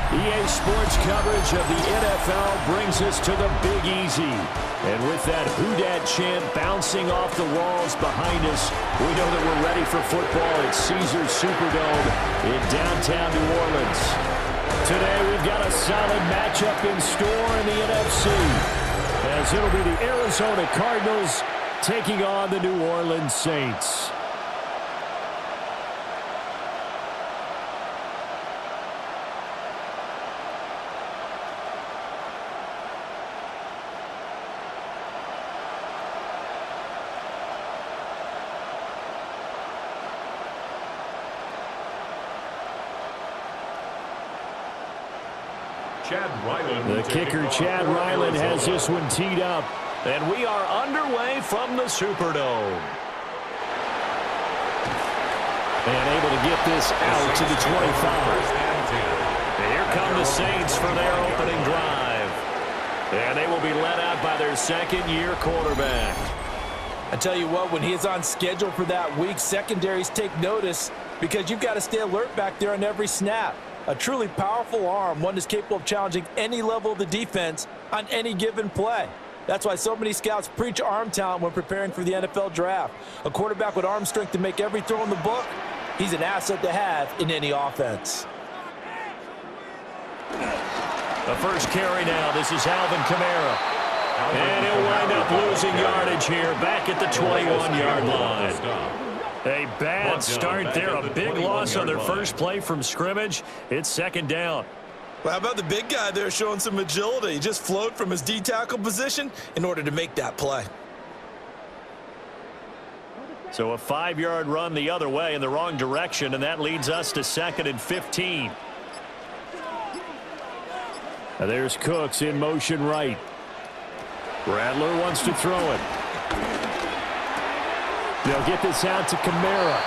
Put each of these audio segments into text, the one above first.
EA Sports coverage of the NFL brings us to the Big Easy. And with that Who Dat chant bouncing off the walls behind us, we know that we're ready for football at Caesars Superdome in downtown New Orleans. Today we've got a solid matchup in store in the NFC, as it'll be the Arizona Cardinals taking on the New Orleans Saints. The kicker, Chad Ryland, has this one teed up. And we are underway from the Superdome. And able to get this out to the 25. And here come the Saints for their opening drive. And they will be led out by their second-year quarterback. I tell you what, when he is on schedule for that week, secondaries take notice because you've got to stay alert back there on every snap. A truly powerful arm, one that's capable of challenging any level of the defense on any given play. That's why so many scouts preach arm talent when preparing for the NFL draft. A quarterback with arm strength to make every throw in the book, he's an asset to have in any offense. The first carry now, this is Alvin Kamara. And he'll wind up losing yardage here back at the 21-yard line. A bad start there, a big loss on their first play from scrimmage. It's second down. Well, how about the big guy there showing some agility? He just flowed from his D-tackle position in order to make that play. So a 5-yard run the other way in the wrong direction, and that leads us to 2nd and 15. Now there's Cooks in motion right. Rattler wants to throw it. They'll get this out to Kamara.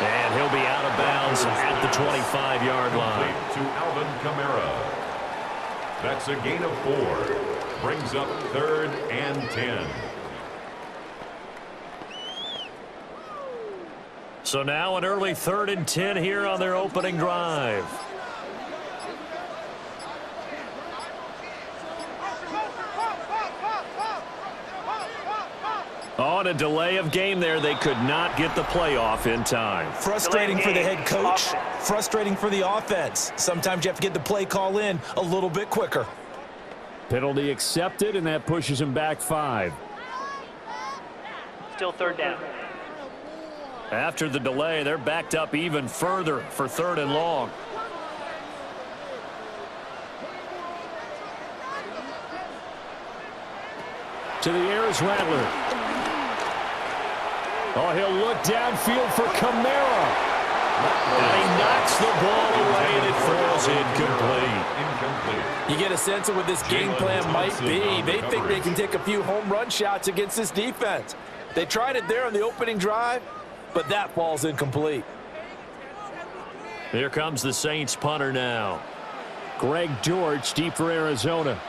And he'll be out of bounds at the 25-yard line. To Alvin Kamara. That's a gain of 4. Brings up 3rd and 10. So now an early 3rd and 10 here on their opening drive. On a delay of game there, they could not get the playoff in time. Frustrating for the head coach, frustrating for the offense. Sometimes you have to get the play call in a little bit quicker. Penalty accepted, and that pushes him back 5. Still 3rd down. After the delay, they're backed up even further for 3rd and long. To the air is Rattler. Oh, he'll look downfield for Kamara. And he knocks the ball away, and it falls incomplete. You get a sense of what this game plan might be. They think they can take a few home run shots against this defense. They tried it there on the opening drive, but that falls incomplete. Here comes the Saints punter now. Greg George deep for Arizona.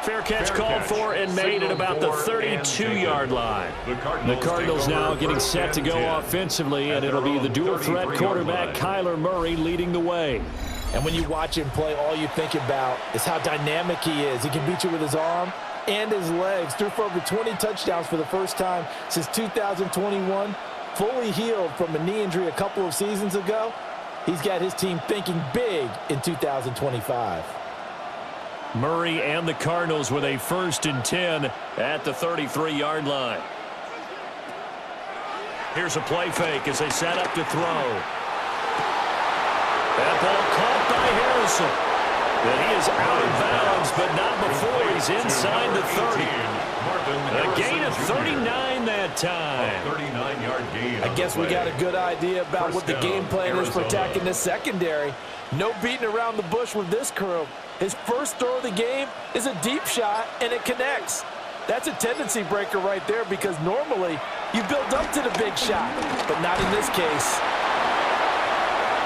Fair catch called for and made at about the 32-yard line. The Cardinals now getting set to go offensively, and it'll be the dual-threat quarterback Kyler Murray leading the way. And when you watch him play, all you think about is how dynamic he is. He can beat you with his arm and his legs. Threw for over 20 touchdowns for the first time since 2021. Fully healed from a knee injury a couple of seasons ago. He's got his team thinking big in 2025. Murray and the Cardinals with a 1st and 10 at the 33-yard line. Here's a play fake as they set up to throw. That ball caught by Harrison. And he is out of bounds, but not before he's inside the 30. A gain of 39 that time. 39-yard gain. I guess we got a good idea about what the game plan is for attacking this secondary. No beating around the bush with this crew. His first throw of the game is a deep shot, and it connects. That's a tendency breaker right there because normally you build up to the big shot, but not in this case.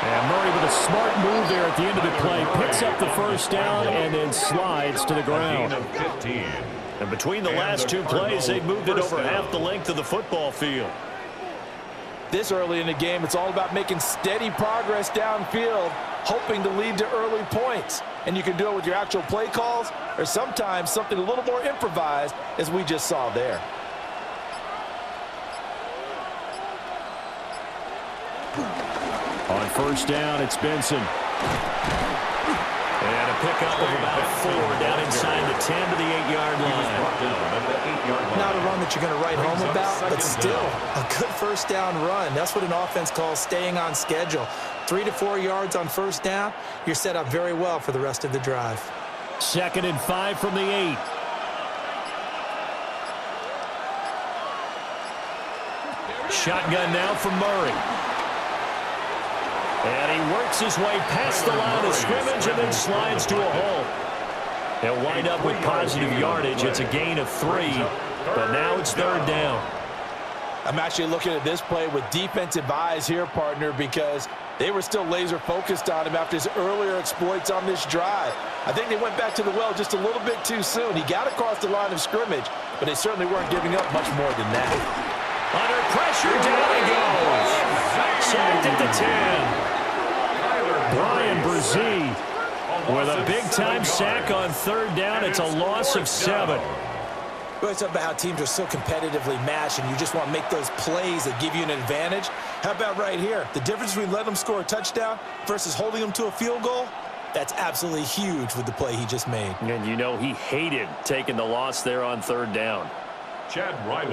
And Murray with a smart move there at the end of the play. Picks up the first down and then slides to the ground. And between the last two plays, they've moved it over half the length of the football field. This early in the game, it's all about making steady progress downfield, hoping to lead to early points. And you can do it with your actual play calls or sometimes something a little more improvised, as we just saw there. On first down, it's Benson. And a pickup of about 4 down inside the 10 to the 8-yard line. Not a run that you're going to write home about, but still a good first down run. That's what an offense calls staying on schedule. 3 to 4 yards on first down, you're set up very well for the rest of the drive. 2nd and 5 from the 8. Shotgun now from Murray. And he works his way past the line of scrimmage and then slides to a hole. He'll wind up with positive yardage. It's a gain of 3, but now it's 3rd down. I'm actually looking at this play with defensive eyes here, partner, because they were still laser focused on him after his earlier exploits on this drive. I think they went back to the well just a little bit too soon. He got across the line of scrimmage, but they certainly weren't giving up much more than that. Under pressure, down he goes. Sacked at the 10. Brian Brzee with a big-time sack on 3rd down. It's a loss of 7. Well, it's about how teams are so competitively matched, and you just want to make those plays that give you an advantage. How about right here? The difference between letting them score a touchdown versus holding them to a field goal, that's absolutely huge with the play he just made. And you know he hated taking the loss there on 3rd down.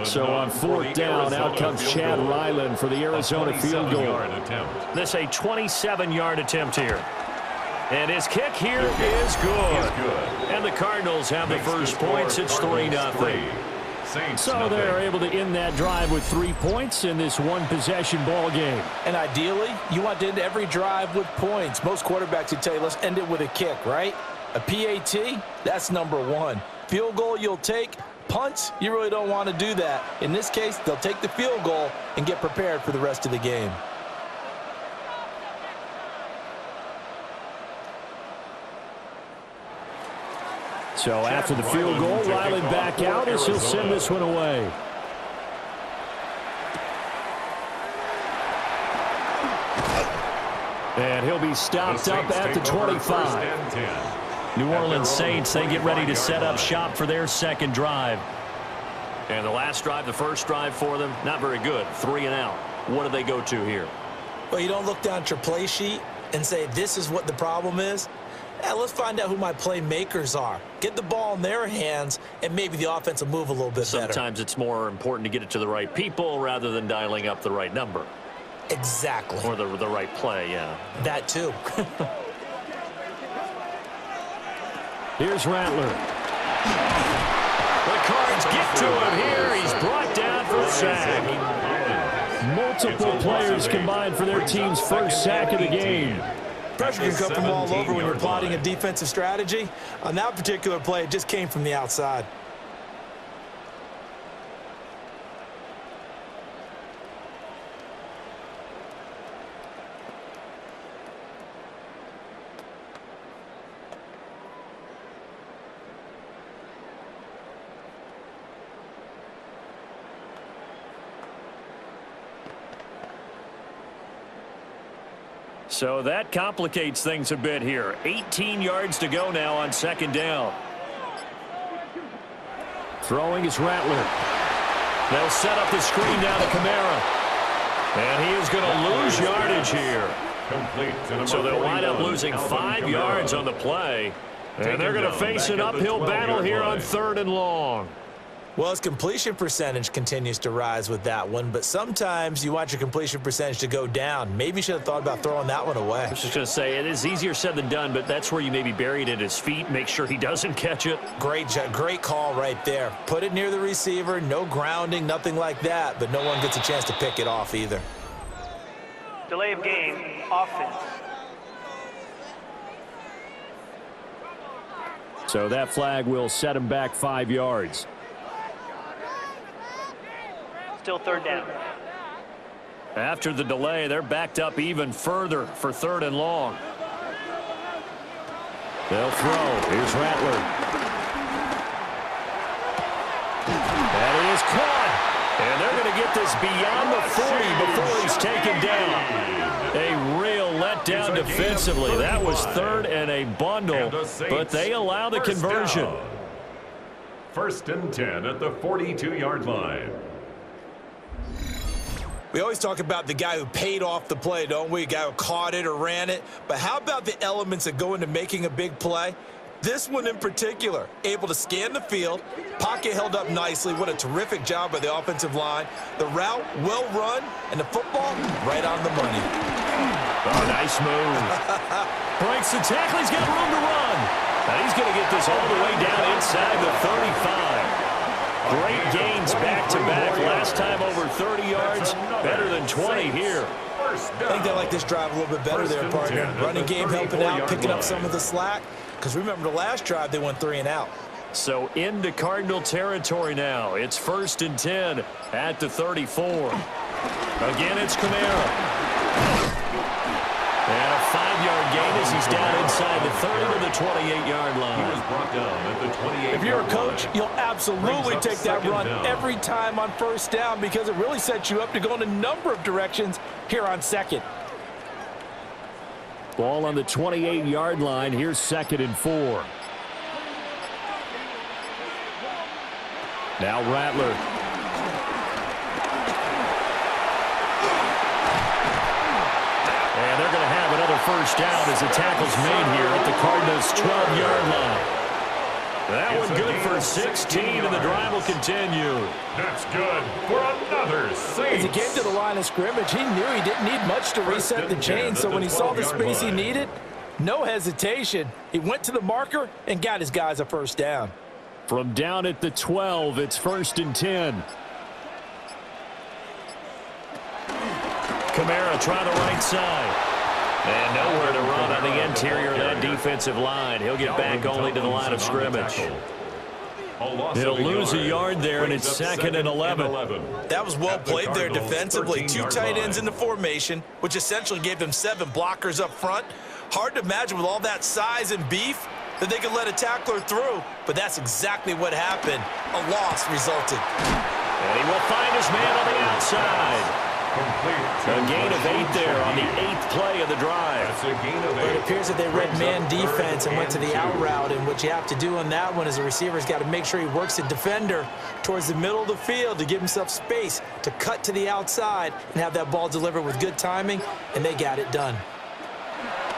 So on 4th down, out comes Chad Ryland for the Arizona field goal. This a 27-yard attempt here. And his kick here is good. And the Cardinals have the first points. It's 3-0. So they're able to end that drive with 3 points in this one-possession ball game. And ideally, you want to end every drive with points. Most quarterbacks would tell you, let's end it with a kick, right? A PAT, that's number 1. Field goal you'll take. Punts, you really don't want to do that. In this case, they'll take the field goal and get prepared for the rest of the game. So after the field goal, Riley back out as he'll send this one away. And he'll be stopped up at the 25. New Orleans Saints, they get ready to set up shop for their second drive. And the last drive, the first drive for them, not very good. 3 and out. What do they go to here? Well, you don't look down at your play sheet and say, this is what the problem is. Yeah, let's find out who my playmakers are. Get the ball in their hands, and maybe the offense will move a little bit better. Sometimes it's more important to get it to the right people rather than dialing up the right number. Exactly. Or the right play, yeah. That too. Here's Rattler. The Cards get to him here. He's brought down for a sack. Multiple players combined for their team's first sack of the game. Pressure can come from all over when you're plotting a defensive strategy. On that particular play, it just came from the outside. So that complicates things a bit here. 18 yards to go now on second down. Throwing is Rattler. They'll set up the screen down to Kamara. And he is going to lose yardage here. So they'll wind up losing 5 yards on the play. And they're going to face an uphill battle here on 3rd and long. Well, his completion percentage continues to rise with that one, but sometimes you want your completion percentage to go down. Maybe you should have thought about throwing that one away. I was just going to say, it is easier said than done, but that's where you maybe bury it at his feet, make sure he doesn't catch it. Great call right there. Put it near the receiver, no grounding, nothing like that, but no one gets a chance to pick it off either. Delay of game, offense. So that flag will set him back 5 yards. Still 3rd down. After the delay, they're backed up even further for 3rd and long. They'll throw. Here's Rattler. That is caught. And they're going to get this beyond the 40 before he's taken down. A real letdown defensively. That was third and a bundle, but they allow the conversion. First and 10 at the 42-yard line. We always talk about the guy who paid off the play, don't we? A guy who caught it or ran it. But how about the elements that go into making a big play? This one in particular, able to scan the field, pocket held up nicely. What a terrific job by the offensive line. The route, well run, and the football, right on the money. Oh, nice move. Breaks the tackle. He's got room to run. And he's going to get this all the way down inside the 35. Great gains back-to-back. Last time over 30 yards, better than 20 here. I think they like this drive a little bit better there, partner. Running game helping out, picking up some of the slack. Because remember, the last drive, they went 3 and out. So into Cardinal territory now. It's first and 10 at the 34. Again, it's Kamara. And a 5-yard gain as he's down inside the 30 to the 28-yard line. He was brought down at the 28-yard If you're a coach, line. you'll absolutely take that run every time on first down because it really sets you up to go in a number of directions here on second. Ball on the 28-yard line. Here's second and 4. Now Rattler. And they're going to have another first down as the tackle's made here at the Cardinals' 12-yard line. That one good for 16, and the drive will continue. That's good for another Saints. As he came to the line of scrimmage, he knew he didn't need much to reset the chain, so when he saw the space he needed, no hesitation. He went to the marker and got his guys a first down. From down at the 12, it's first and 10. Kamara try the right side. And nowhere to run on the interior of that defensive line. He'll get back only to the line of scrimmage. He'll lose a yard there, and it's second and 11. That was well played there defensively. 2 tight ends in the formation, which essentially gave them 7 blockers up front. Hard to imagine with all that size and beef that they could let a tackler through, but that's exactly what happened. A loss resulted. And he will find his man on the outside. A gain of 8 there on the 8th play of the drive. It appears that they read man defense and went to the out route, and what you have to do on that one is a receiver's got to make sure he works the defender towards the middle of the field to give himself space to cut to the outside and have that ball delivered with good timing, and they got it done.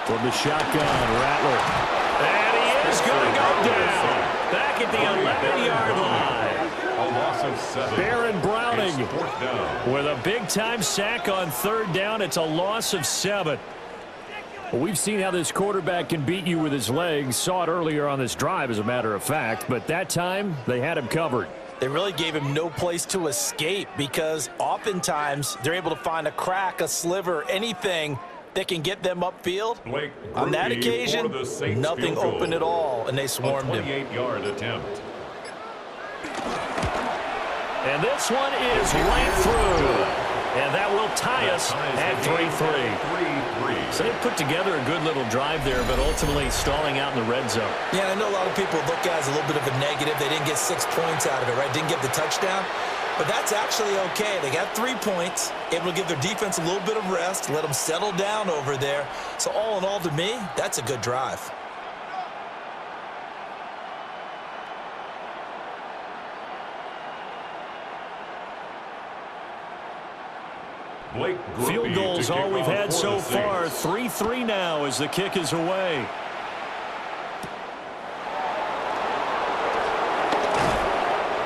From the shotgun, Rattler. And he is going to go down. Back at the 11-yard line. Baron Browning with a big-time sack on third down. It's a loss of 7. Well, we've seen how this quarterback can beat you with his legs. Saw it earlier on this drive, as a matter of fact. But that time, they had him covered. They really gave him no place to escape because oftentimes they're able to find a crack, a sliver, anything that can get them upfield. On that occasion, nothing open at all, and they swarmed him. 28-yard attempt. And this one is right through. And that will tie us at 3-3. So they put together a good little drive there, but ultimately stalling out in the red zone. Yeah, I know a lot of people look at it as a little bit of a negative. They didn't get 6 points out of it, right? Didn't get the touchdown. But that's actually okay. They got 3 points, able to give their defense a little bit of rest, let them settle down over there. So all in all, to me, that's a good drive. Field goals all we've had so far. 3-3 now as the kick is away.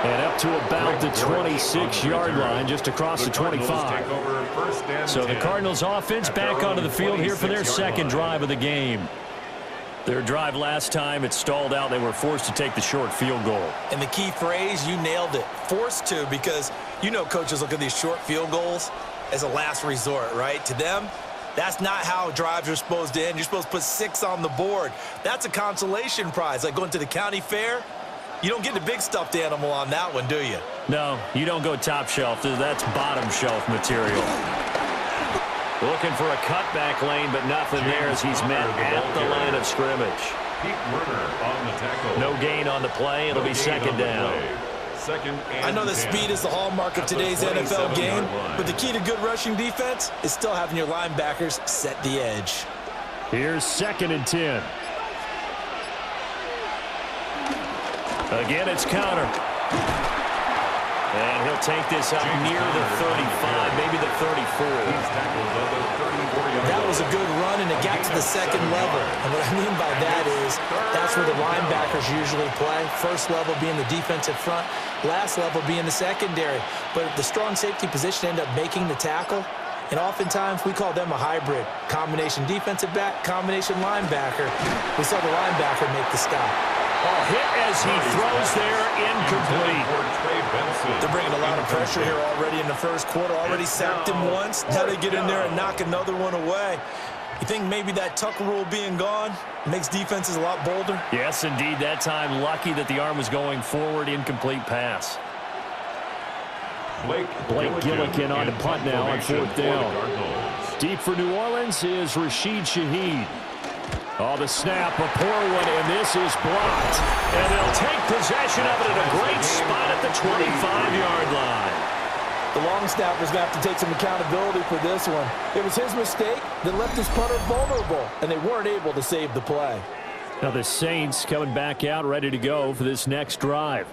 And up to about the 26-yard line, just across the 25. So the Cardinals offense back onto the field here for their second drive of the game. Their drive last time, it stalled out. They were forced to take the short field goal. And the key phrase, you nailed it. Forced to, because you know coaches look at these short field goals as a last resort, right? To them, that's not how drives are supposed to end. You're supposed to put 6 on the board. That's a consolation prize. Like going to the county fair, you don't get the big stuffed animal on that one, do you? No, you don't go top shelf. That's bottom shelf material. Looking for a cutback lane, but nothing there as he's met at the line of scrimmage. On the tackle. No gain on the play. It'll be second down. second and I know that 10. speed is the hallmark of today's NFL game, but the key to good rushing defense is still having your linebackers set the edge. Here's 2nd and 10. Again, it's counter. And he'll take this up near the 35, maybe the 34. That was a good run, and it got to the second level. And what I mean by that is that's where the linebackers usually play. First level being the defensive front, last level being the secondary. But the strong safety position ended up making the tackle. And oftentimes we call them a hybrid. Combination defensive back, combination linebacker. We saw the linebacker make the stop. Oh, hit as he throws there, incomplete. They're bringing a lot of pressure here already in the first quarter. Already sacked him once. Now they get in there and knock another one away. You think maybe that tuck rule being gone makes defenses a lot bolder? Yes, indeed. That time, lucky that the arm was going forward. Incomplete pass. Blake Gillikin on the punt now on 4th down. Deep for New Orleans is Rashid Shaheed. Oh, the snap, a poor one, and this is blocked. And they'll take possession of it at a great spot at the 25-yard line. The long snapper's going to have to take some accountability for this one. It was his mistake that left his punter vulnerable, and they weren't able to save the play. Now the Saints coming back out ready to go for this next drive.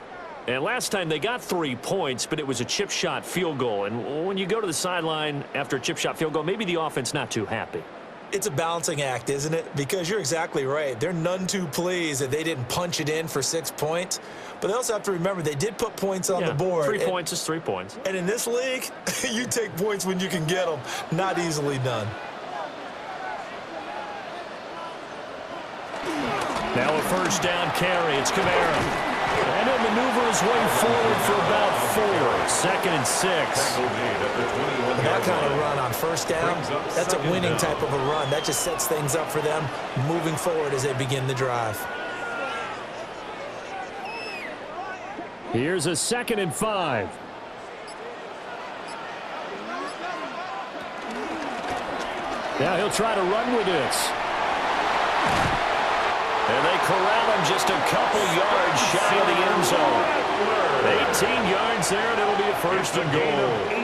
And last time they got 3 points, but it was a chip shot field goal. And when you go to the sideline after a chip shot field goal, maybe the offense not too happy. It's a balancing act, isn't it? Because you're exactly right. They're none too pleased that they didn't punch it in for 6 points. But they also have to remember they did put points on the board. 3 points is 3 points. And in this league, you take points when you can get them. Not easily done. Now a first down carry. It's Kamara. And he'll maneuver his way forward for about 4. 2nd and 6. That kind of run on first down, that's a winning type of a run. That just sets things up for them moving forward as they begin the drive. Here's a 2nd and 5. Now he'll try to run with this. And they corral him just a couple yards shy of the end zone. 18 yards there, and it'll be a 1st and goal.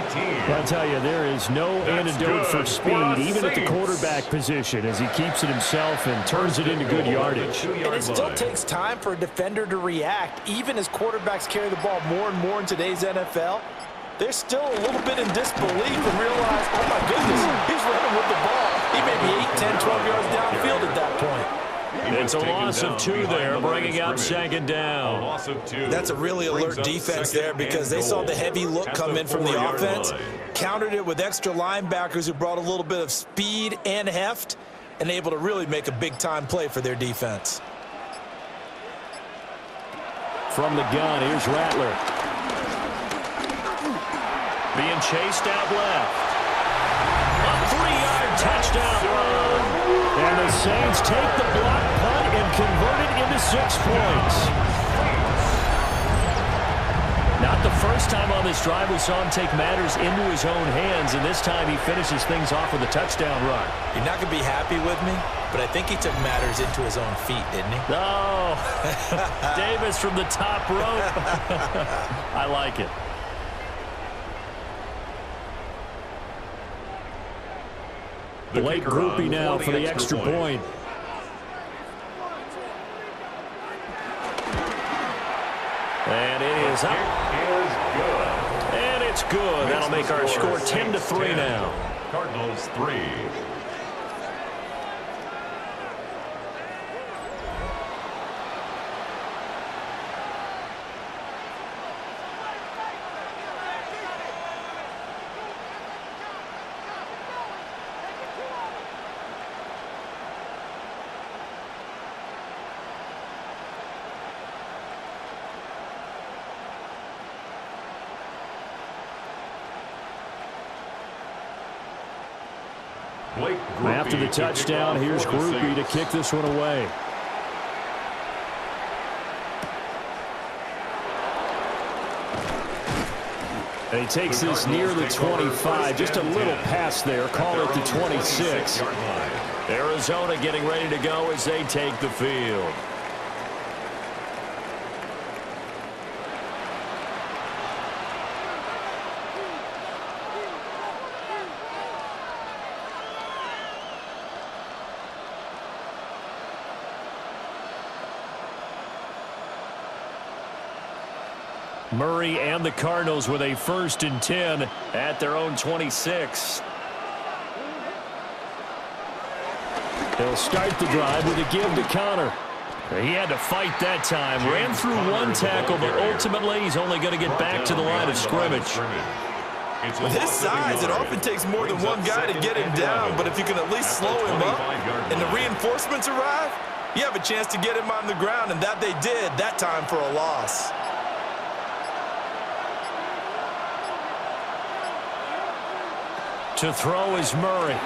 I'll tell you, there is no antidote for speed, even at the quarterback position, as he keeps it himself and turns it into good yardage. And it still takes time for a defender to react. Even as quarterbacks carry the ball more and more in today's NFL, they're still a little bit in disbelief and realize, oh my goodness, he's running with the ball. He may be 8, 10, 12 yards downfield at that point. It's a loss of 2 there, bringing out 2nd down. That's a really alert defense there because they saw the heavy look come in from the offense, countered it with extra linebackers who brought a little bit of speed and heft, and able to really make a big-time play for their defense. From the gun, here's Rattler. Being chased out left. A 3-yard touchdown run. And the Saints take the block punt and convert it into 6 points. Not the first time on this drive we saw him take matters into his own hands, and this time he finishes things off with a touchdown run. You're not going to be happy with me, but I think he took matters into his own feet, didn't he? No. Davis from the top rope. I like it. Blake Groupie now for the extra point. And it is up. And it's good. That'll make our score 10-3 now. Cardinals 3. After the touchdown, here's Groupie to kick this one away. And he takes this near the 25. Just a little pass there. Call it the 26. Arizona getting ready to go as they take the field. Murray and the Cardinals with a 1st and 10 at their own 26. He'll start the drive with a give to Connor. He had to fight that time. Ran through one tackle, but ultimately he's only going to get back to the line of scrimmage. With his size, it often takes more than one guy to get him down, but if you can at least slow him up and the reinforcements arrive, you have a chance to get him on the ground, and that they did that time for a loss. To throw is Murray.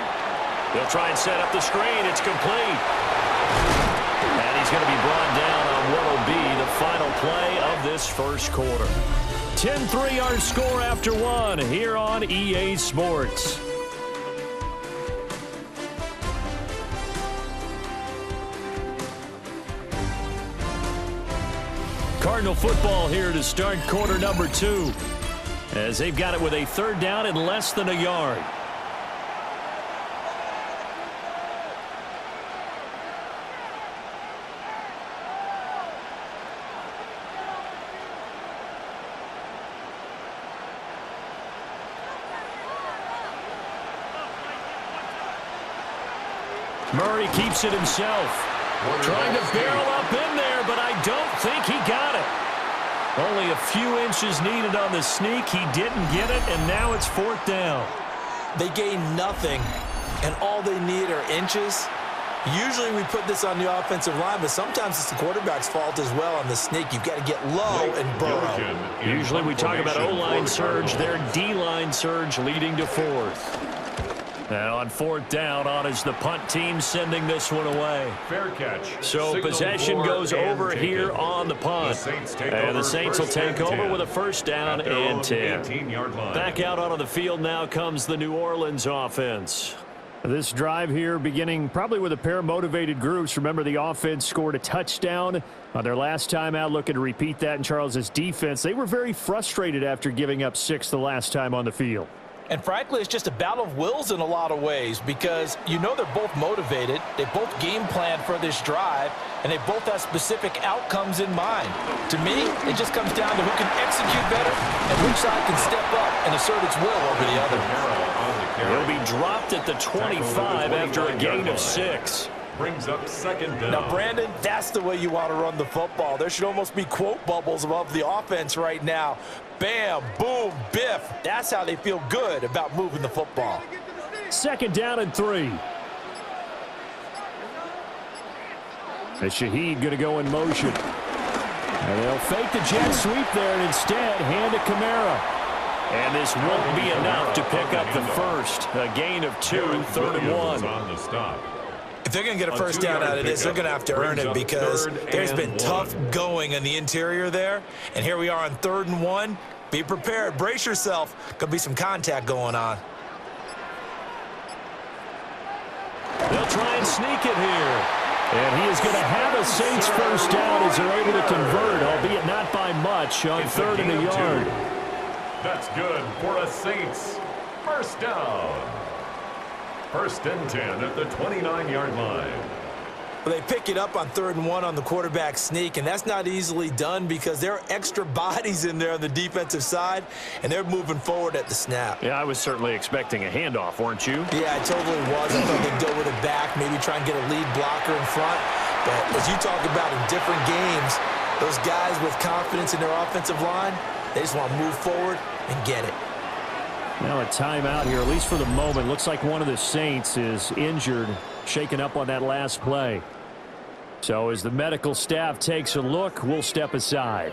He'll try and set up the screen. It's complete. And he's going to be brought down on what will be the final play of this first quarter. 10-3 our score after one here on EA Sports. Cardinal football here to start quarter number 2, as they've got it with a 3rd down and less than a yard. Murray keeps it himself. Trying to barrel up in there, but I don't think he got it. Only a few inches needed on the sneak. He didn't get it, and now it's 4th down. They gain nothing, and all they need are inches. Usually we put this on the offensive line, but sometimes it's the quarterback's fault as well on the sneak. You've got to get low and burrow. Usually we talk about O-line surge. Their D-line surge leading to 4th. Now on 4th down, on is the punt team sending this one away. Fair catch. So possession goes over here on the punt. And the Saints will take over with a 1st down and 10. Back out onto the field now comes the New Orleans offense. This drive here beginning probably with a pair of motivated groups. Remember, the offense scored a touchdown on their last time out, looking to repeat that in Charles's defense. They were very frustrated after giving up 6 the last time on the field. And frankly, it's just a battle of wills in a lot of ways, because you know they're both motivated. They both game plan for this drive, and they both have specific outcomes in mind. To me, it just comes down to who can execute better and which side can step up and assert its will over the other. He'll be dropped at the 25 after a gain of 6. Brings up 2nd down. Now, Brandon, that's the way you want to run the football. There should almost be quote bubbles above the offense right now. Bam, boom, biff. That's how they feel good about moving the football. 2nd down and 3. And Shaheed going to go in motion. And they'll fake the jet sweep there and instead hand to Kamara. And this won't be enough to pick up the first. A gain of 2, 3rd and 1. On the stop. If they're going to get a 1st down out of this, they're going to have to earn it, because there's been tough going in the interior there. And here we are on 3rd and 1. Be prepared. Brace yourself. Could be some contact going on. They'll try and sneak it here. And he is going to have a Saints 1st down as they're able to convert, albeit not by much, on 3rd and a yard. That's good for a Saints 1st down. 1st and 10 at the 29-yard line. Well, they pick it up on 3rd and 1 on the quarterback sneak, and that's not easily done because there are extra bodies in there on the defensive side, and they're moving forward at the snap. Yeah, I was certainly expecting a handoff, weren't you? Yeah, I totally was. I thought they'd go with it back, maybe try and get a lead blocker in front. But as you talk about in different games, those guys with confidence in their offensive line, they just want to move forward and get it. Now a timeout here, at least for the moment. Looks like one of the Saints is injured, shaken up on that last play. So as the medical staff takes a look, we'll step aside.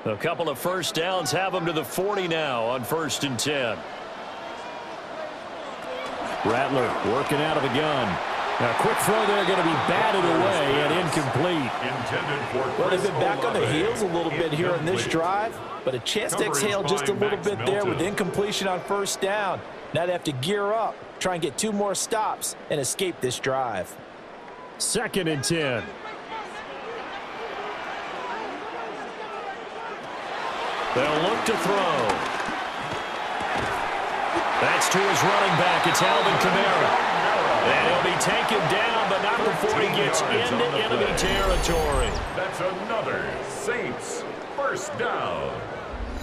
A couple of 1st downs have them to the 40 now on 1st and 10. Rattler working out of the gun. A quick throw there, going to be batted away and incomplete. Well, they've been back on their heels a little bit here in this drive, but a chance to exhale just a little bit there with incompletion on 1st down. Now they have to gear up, try and get 2 more stops and escape this drive. 2nd and 10. They'll look to throw. That's to his running back. It's Alvin Kamara. And he'll be taken down, but not before he gets into enemy territory. That's another Saints first down.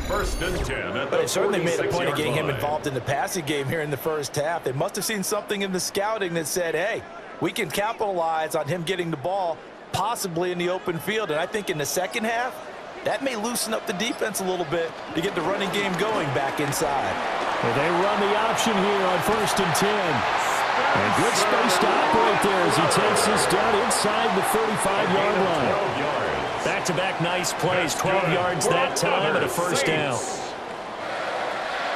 First and 10 at the They certainly made a point of getting him line. involved in the passing game here in the first half. They must have seen something in the scouting that said, hey, we can capitalize on him getting the ball possibly in the open field. And I think in the second half, that may loosen up the defense a little bit to get the running game going back inside. Well, they run the option here on first and 10. And good space to operate there as he takes this down inside the 35-yard line. Back-to-back nice plays, 12 yards that time and a first down.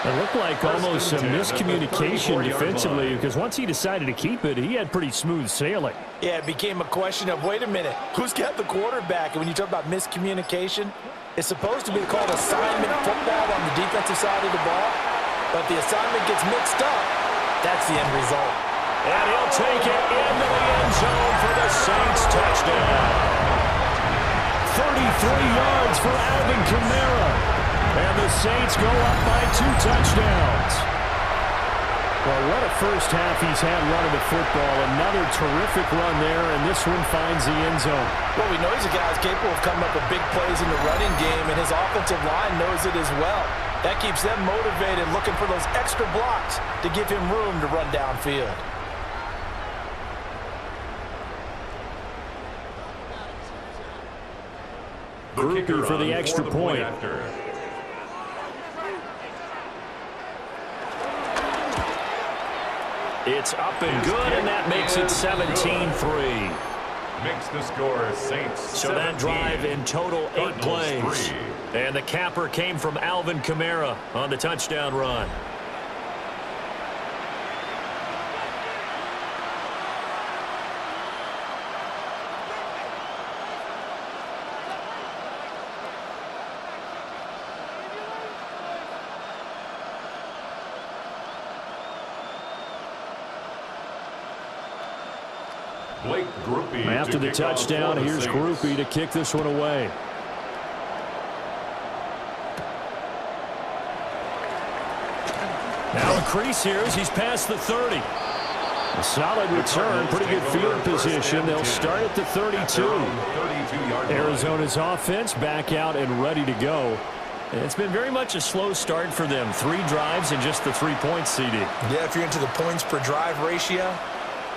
It looked like almost some miscommunication defensively because once he decided to keep it, he had pretty smooth sailing. Yeah, it became a question of, wait a minute, who's got the quarterback? And when you talk about miscommunication, it's supposed to be called assignment football on the defensive side of the ball, but the assignment gets mixed up. That's the end result. And he'll take it into the end zone for the Saints touchdown. 33 yards for Alvin Kamara. And the Saints go up by 2 touchdowns. Well, what a first half he's had running the football. Another terrific run there, and this one finds the end zone. Well, we know he's a guy who's capable of coming up with big plays in the running game, and his offensive line knows it as well. That keeps them motivated, looking for those extra blocks to give him room to run downfield. Groupie for the extra point. It's up and good, and that makes it 17-3. Makes the score Saints. So that drive in total 8 plays. And the capper came from Alvin Kamara on the touchdown run. After the touchdown, here's Groupie to kick this one away. Now a crease here as he's past the 30. A solid return, pretty good field position. They'll start at the 32. Arizona's offense back out and ready to go. It's been very much a slow start for them. 3 drives and just the 3 points, CD. Yeah, if you're into the points per drive ratio,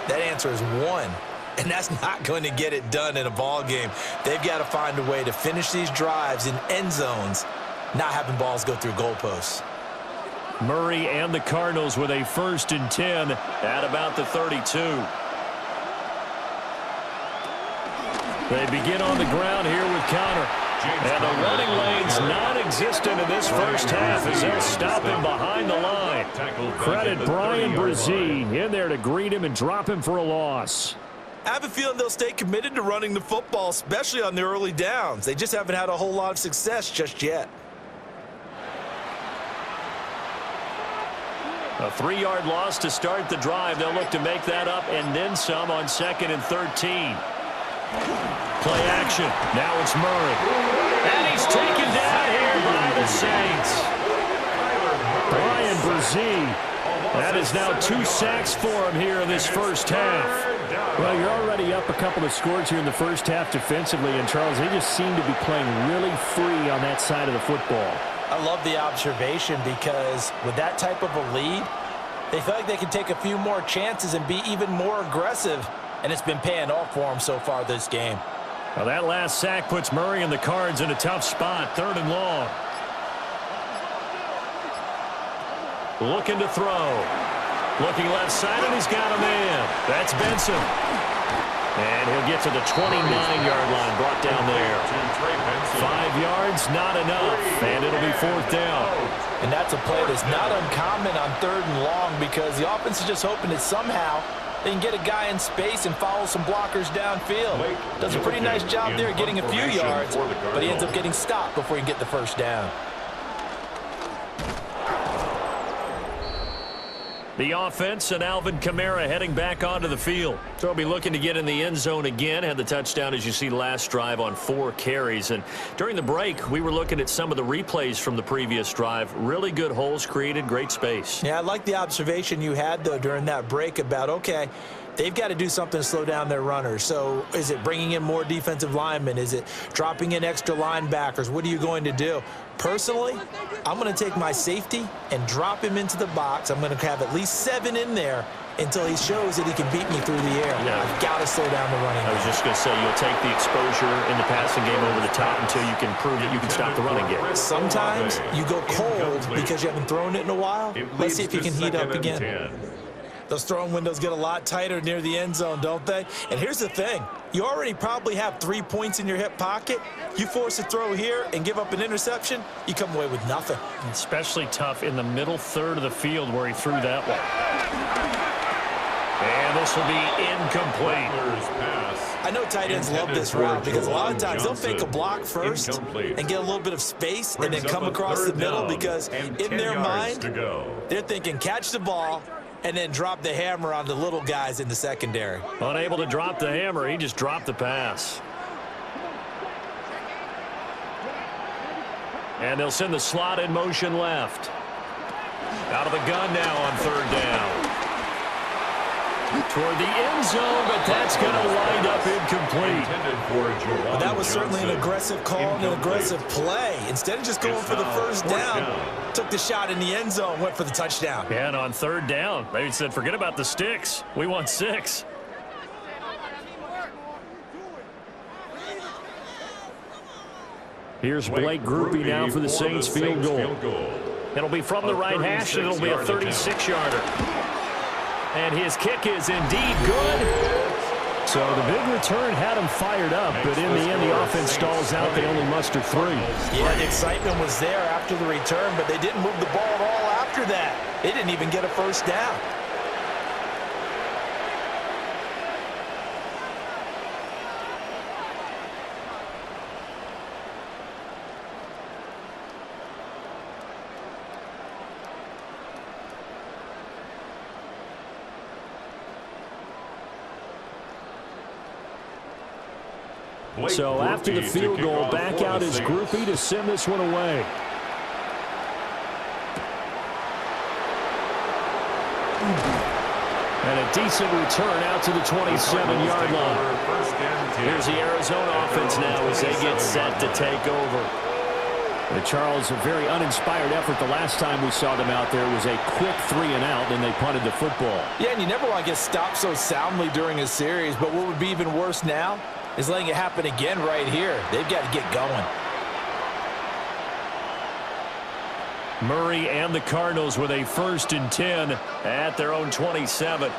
that answer is 1. And that's not going to get it done in a ball game. They've got to find a way to finish these drives in end zones, not having balls go through goalposts. Murray and the Cardinals with a 1st and 10 at about the 32. They begin on the ground here with Connor. And the running lane's non-existent in this first half as they'll stop him behind the line. Credit Brian Brzee in there to greet him and drop him for a loss. I have a feeling they'll stay committed to running the football, especially on the early downs. They just haven't had a whole lot of success just yet. A 3-yard loss to start the drive. They'll look to make that up and then some on 2nd and 13. Play action. Now it's Murray. And he's taken down here by the Saints. Brian Brzee. That is now 2 sacks for him here in this first half. Well, you're already up a couple of scores here in the first half defensively, and Charles, they just seem to be playing really free on that side of the football. I love the observation because with that type of a lead, they feel like they can take a few more chances and be even more aggressive, and it's been paying off for them so far this game. Well, that last sack puts Murray and the Cards in a tough spot, 3rd and long. Looking to throw. Looking left side, and he's got a man. That's Benson. And he'll get to the 29-yard line, brought down there. 5 yards, not enough, and it'll be 4th down. And that's a play that's not uncommon on 3rd and long because the offense is just hoping that somehow they can get a guy in space and follow some blockers downfield. Does a pretty nice job there getting a few yards, but he ends up getting stopped before he can get the 1st down. The offense and Alvin Kamara heading back onto the field. So he'll be looking to get in the end zone again. Had the touchdown, as you see, last drive on 4 carries. And during the break, we were looking at some of the replays from the previous drive. Really good holes created, great space. Yeah, I like the observation you had, though, during that break about, okay, they've got to do something to slow down their runners. So is it bringing in more defensive linemen? Is it dropping in extra linebackers? What are you going to do? Personally, I'm going to take my safety and drop him into the box. I'm going to have at least 7 in there until he shows that he can beat me through the air. Yeah. I've got to slow down the running game. I was just going to say, you'll take the exposure in the passing game over the top until you can prove that you can stop the running game. Sometimes you go cold because you haven't thrown it in a while. Let's see if you can heat up again. Those throwing windows get a lot tighter near the end zone, don't they? And here's the thing. You already probably have 3 points in your hip pocket. You force a throw here and give up an interception, you come away with nothing. Especially tough in the middle third of the field where he threw that one. And this will be incomplete. I know tight ends love this route because a lot of times they'll fake a block first and get a little bit of space and then come across the middle because in their mind, they're thinking catch the ball and then drop the hammer on the little guys in the secondary. Unable to drop the hammer, he just dropped the pass. And they'll send the slot in motion left. Out of the gun now on 3rd down. Toward the end zone, but that's going to wind up incomplete. But that was certainly an aggressive call and an aggressive play. Instead of just going for the first down, took the shot in the end zone, went for the touchdown. Yeah, and on 3rd down, they said, forget about the sticks. We want 6. Here's Blake Groupie now for the Saints field goal. It'll be from the right hash, and it'll be a 36-yarder. And his kick is indeed good. So the big return had him fired up, but in the end, the offense stalls out. They only muster 3. Yeah, the excitement was there after the return, but they didn't move the ball at all after that. They didn't even get a first down. So after the field goal, back out is Groupie to send this one away. And a decent return out to the 27-yard line. Here's the Arizona offense now as they get set to take over. And Charles, a very uninspired effort. The last time we saw them out there was a quick 3-and-out, and they punted the football. Yeah, and you never want to get stopped so soundly during a series, but what would be even worse now is letting it happen again right here. They've got to get going. Murray and the Cardinals with a 1st and 10 at their own 27.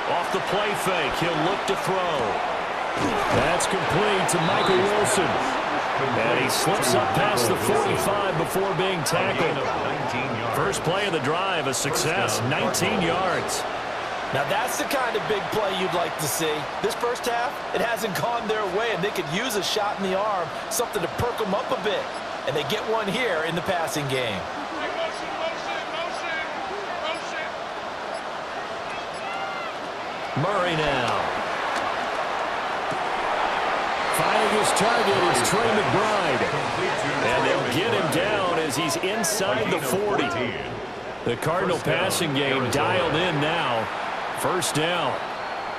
Off the play fake, he'll look to throw. That's complete to Michael Wilson. And he slips up past the 45 before being tackled. First play of the drive, a success, 19 yards. Now that's the kind of big play you'd like to see. This first half, it hasn't gone their way, and they could use a shot in the arm, something to perk them up a bit. And they get one here in the passing game. Murray now. Finding his target is Trey McBride. And they'll get him down as he's inside the 40. The Cardinal passing game dialed in now. 1st down.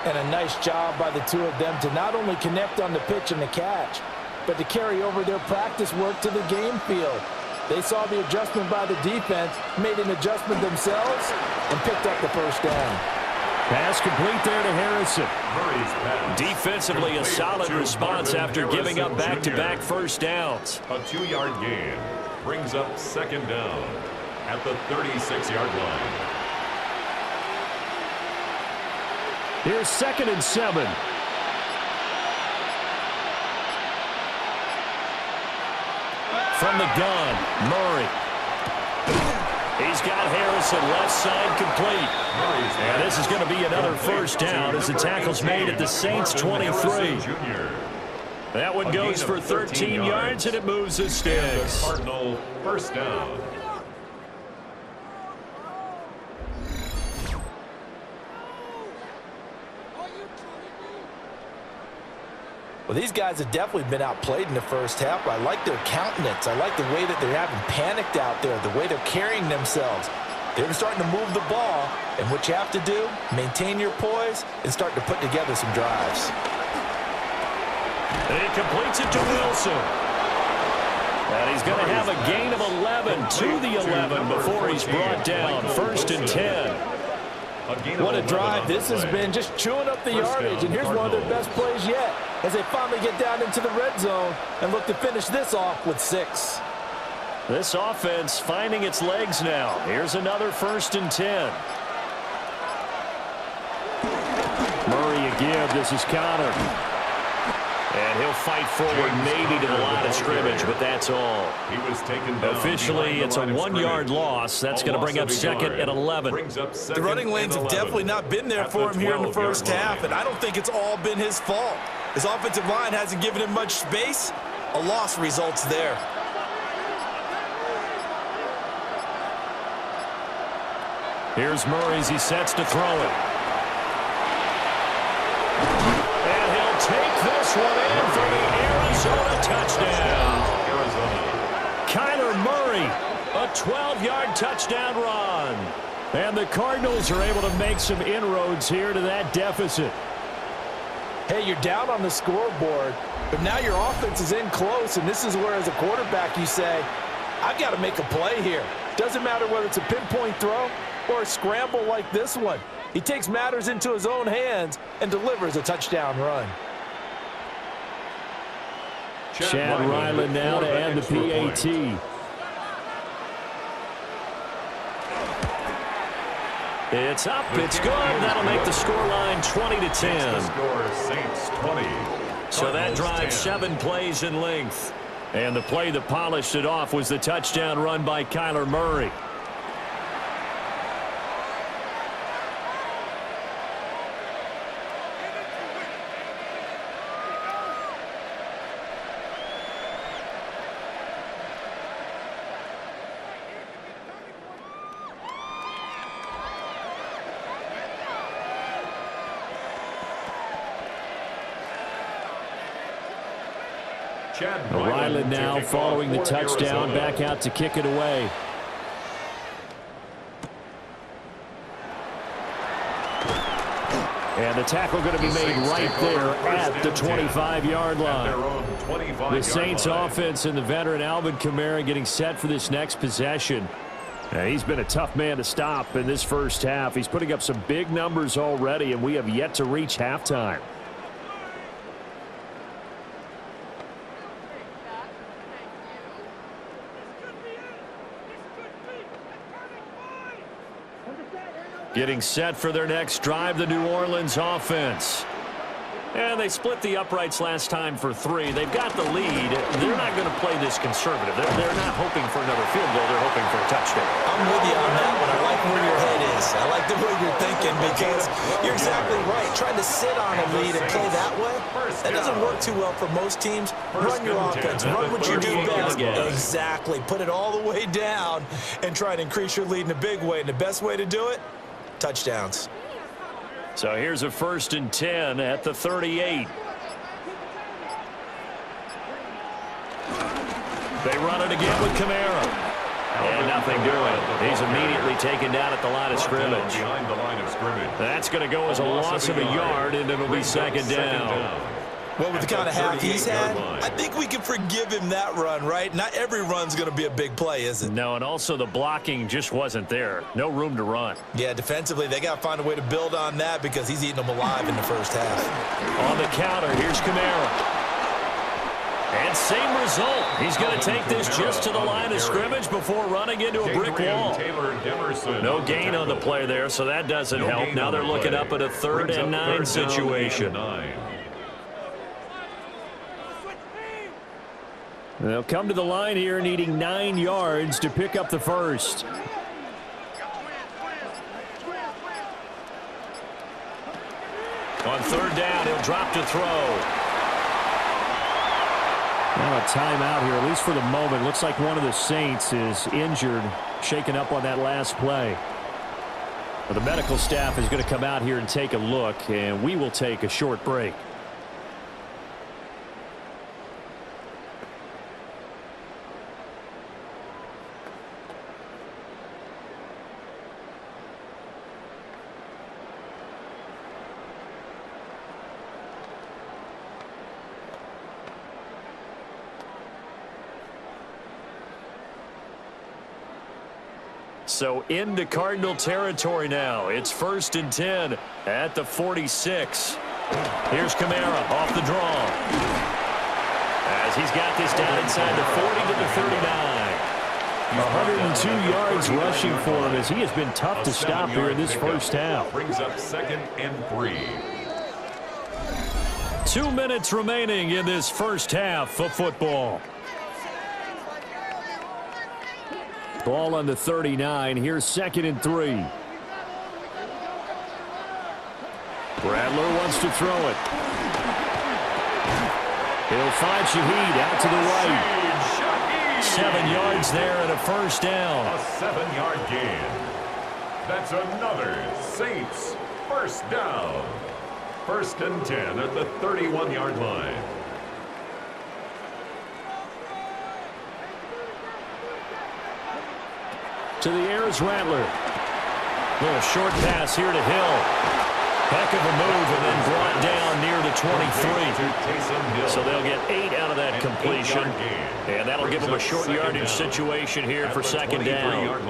And a nice job by the two of them to not only connect on the pitch and the catch, but to carry over their practice work to the game field. They saw the adjustment by the defense, made an adjustment themselves, and picked up the 1st down. Pass complete there to Harrison. Defensively, a solid response after giving up back-to-back 1st downs. A 2-yard gain brings up 2nd down at the 36-yard line. Here's 2nd and 7. From the gun, Murray. He's got Harrison left side complete. And this is going to be another 1st down as the tackle's made at the Saints 23. That one goes for 13 yards, and it moves the sticks. Cardinal 1st down. Well, these guys have definitely been outplayed in the first half, but I like their countenance. I like the way that they're having panicked out there, the way they're carrying themselves. They're starting to move the ball, and what you have to do, maintain your poise and start to put together some drives. And he completes it to Wilson. And he's going to have a gain of 11 to the 11 before he's brought down. 1st and 10. What a drive this has been, just chewing up the yardage, and here's one of their best plays yet as they finally get down into the red zone and look to finish this off with 6. This offense finding its legs now. Here's another 1st and 10. Murray again. This is Connor. And he'll fight forward maybe to the line of scrimmage, but that's all. He was taken down. Officially, it's a 1-yard loss. That's going to bring up 2nd and 11. The running lanes have definitely not been there for him here in the first half, and I don't think it's all been his fault. His offensive line hasn't given him much space. A loss results there. Here's Murray as he sets to throw it. And he'll take this one in for the Arizona touchdown. Kyler Murray, a 12-yard touchdown run. And the Cardinals are able to make some inroads here to that deficit. Hey, you're down on the scoreboard, but now your offense is in close, and this is where, as a quarterback, you say, I've got to make a play here. Doesn't matter whether it's a pinpoint throw or a scramble like this one. He takes matters into his own hands and delivers a touchdown run. Chad Ryland now to add the PAT. It's up, it's good. That'll make the scoreline 20-10. Score Saints 20. So that drives 7 plays in length. And the play that polished it off was the touchdown run by Kyler Murray. Ryland now following the touchdown, back out to kick it away. And the tackle going to be made right there at the 25-yard line. The Saints offense and the veteran Alvin Kamara getting set for this next possession. Now, he's been a tough man to stop in this first half. He's putting up some big numbers already, and we have yet to reach halftime. Getting set for their next drive, the New Orleans offense. And they split the uprights last time for 3. They've got the lead. They're not going to play this conservative. They're not hoping for another field goal. They're hoping for a touchdown. I'm with you on that one. I like where your head is. I like the way you're thinking because you're exactly right. Trying to sit on a lead and play that way, that doesn't work too well for most teams. Run your offense. Run what you do best. Exactly. Put it all the way down and try to increase your lead in a big way. And the best way to do it, touchdowns. So here's a 1st and 10 at the 38. They run it again with Kamara. And nothing doing. He's immediately taken down at the line of scrimmage. Behind the line of scrimmage. That's going to go as a loss of a yard, and it'll be 2nd down. Well, with the kind of half he's had, I think we can forgive him that run, right? Not every run's going to be a big play, is it? No, and also the blocking just wasn't there. No room to run. Yeah, defensively, they got to find a way to build on that because he's eating them alive in the first half. On the counter, here's Kamara. And same result. He's going to take this just to the line of scrimmage before running into a brick wall. No gain on the play there, so that doesn't help. Now they're looking up at a 3rd and 9 situation. They'll come to the line here needing 9 yards to pick up the first. On 3rd down, he'll drop to throw. Now a timeout here, at least for the moment. Looks like one of the Saints is injured, shaken up on that last play. Well, the medical staff is going to come out here and take a look, and we will take a short break. So into Cardinal territory now. It's 1st and 10 at the 46. Here's Kamara off the draw. As he's got this down inside the 40 to the 39. 102 yards rushing for him as he has been tough to stop here in this first half. Brings up 2nd and 3. 2 minutes remaining in this first half of football. Ball on the 39. Here's 2nd and 3. Rattler wants to throw it. He'll find Shaheed out to the right. 7 yards there and a first down. A 7-yard gain. That's another Saints first down. 1st and 10 at the 31-yard line. To the air is Rattler. Little short pass here to Hill. Heck of a move and then brought down near the 23. So they'll get 8 out of that completion. And that'll give them a short yardage situation here for 2nd down.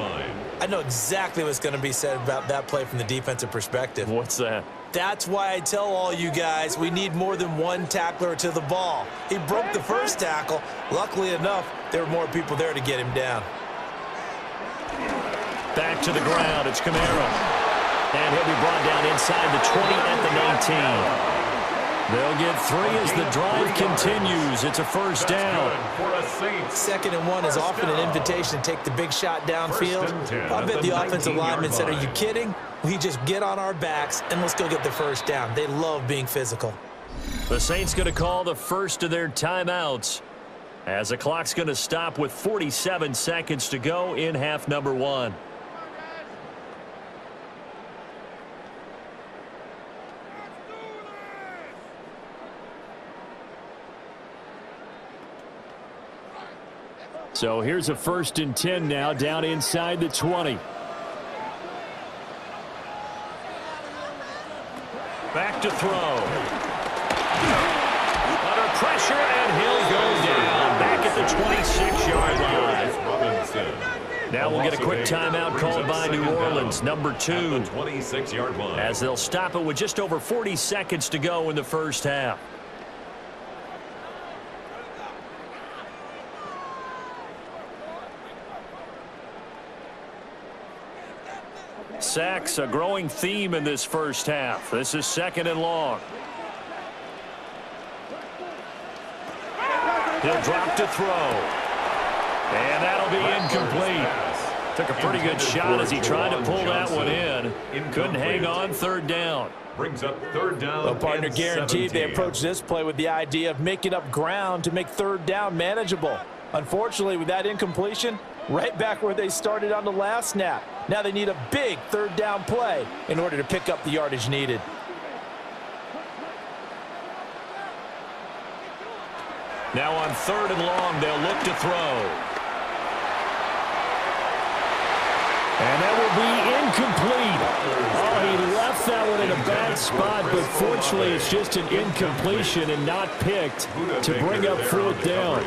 I know exactly what's going to be said about that play from the defensive perspective. What's that? That's why I tell all you guys we need more than one tackler to the ball. He broke the first tackle. Luckily enough, there were more people there to get him down. Back to the ground. It's Kamara. And he'll be brought down inside the 20 at the 19. They'll get 3 as the drive continues. It's a first down. 2nd and 1 is often an invitation to take the big shot downfield. I bet the offensive lineman said, "Are you kidding? We just get on our backs and let's go get the first down." They love being physical. The Saints going to call the first of their timeouts as the clock's going to stop with 47 seconds to go in half number 1. So here's a 1st and 10 now down inside the 20. Back to throw. Under pressure, and he'll go down back at the 26-yard line. Now we'll get a quick timeout called by New Orleans, number 2. 26-yard line. As they'll stop it with just over 40 seconds to go in the first half. Sacks, a growing theme in this first half. This is 2nd and long. He'll drop to throw. And that'll be incomplete. Took a pretty good shot as he tried to pull that one in. Couldn't hang on 3rd down. Brings up 3rd down. Well, partner, guaranteed they approach this play with the idea of making up ground to make 3rd down manageable. Unfortunately, with that incompletion, right back where they started on the last snap. Now they need a big 3rd down play in order to pick up the yardage needed. Now on 3rd and long, they'll look to throw. And that will be incomplete. Oh, he left that one in a bad spot, but fortunately it's just an incompletion and not picked to bring up 4th down.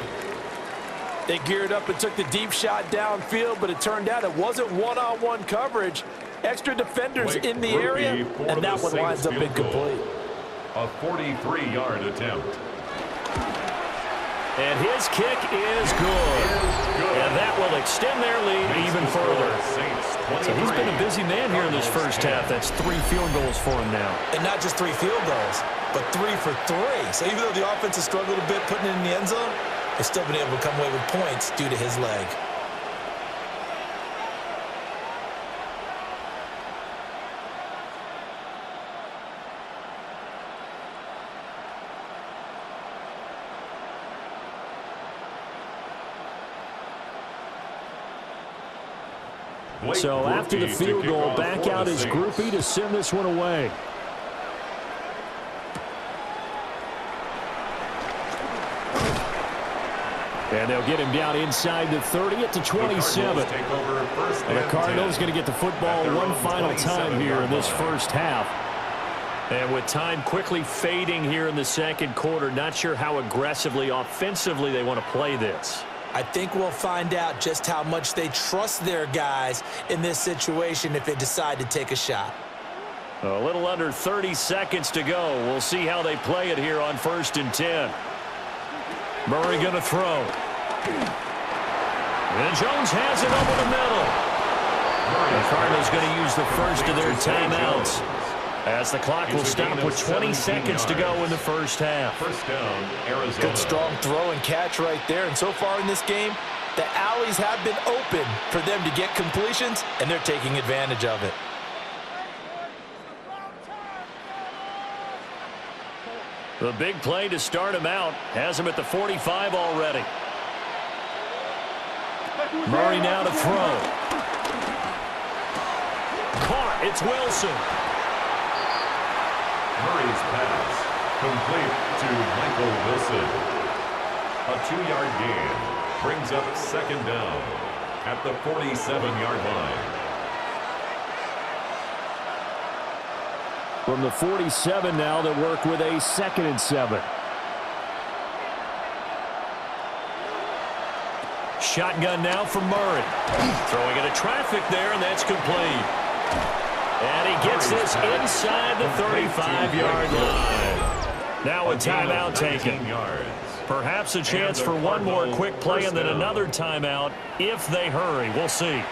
They geared up and took the deep shot downfield, but it turned out it wasn't one-on-one coverage. Extra defenders in the area, and that one winds up incomplete. A 43-yard attempt. And his kick is good. And that will extend their lead even further. So he's been a busy man here in this first half. That's 3 field goals for him now. And not just 3 field goals, but 3 for 3. So even though the offense has struggled a bit putting it in the end zone, they've still been able to come away with points due to his leg. So after the field goal, back out is Groupie to send this one away. And they'll get him down inside the 30 at the 27. And the Cardinals going to get the football one final time here in this first half. And with time quickly fading here in the second quarter, not sure how aggressively, offensively they want to play this. I think we'll find out just how much they trust their guys in this situation if they decide to take a shot. A little under 30 seconds to go. We'll see how they play it here on 1st and 10. Murray going to throw. And Jones has it over the middle. The Cardinals going to use the first of their timeouts, as the clock will stop with 20 seconds to go in the first half. First down, Arizona. Good strong throw and catch right there. And so far in this game, the alleys have been open for them to get completions, and they're taking advantage of it. The big play to start him out has him at the 45 already. Murray now to throw. Caught. It's Wilson. Murray's pass complete to Michael Wilson. A 2-yard gain brings up 2nd down at the 47-yard line. From the 47 now, they work with a 2nd and 7. Shotgun now for Murray. Throwing into traffic there, and that's complete. And he gets this inside the 35-yard line. Now a timeout taken. Perhaps a chance for one more quick play and then another timeout if they hurry. We'll see.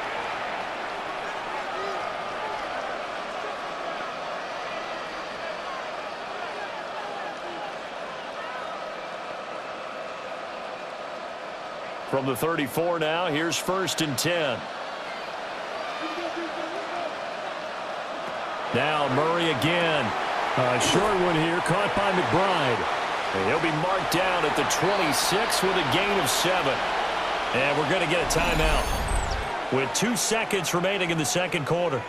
From the 34 now, here's 1st and 10. Now Murray again. A short one here, caught by McBride. And he'll be marked down at the 26 with a gain of 7. And we're going to get a timeout with 2 seconds remaining in the 2nd quarter.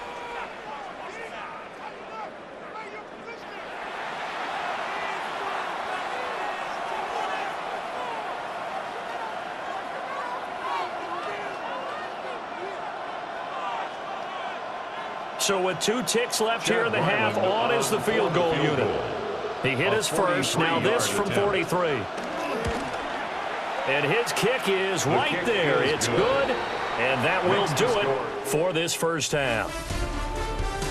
So with 2 ticks left here in the half, on is the field goal unit. He hit his first, now this from 43. And his kick is right there. It's good, and that will do it for this first half.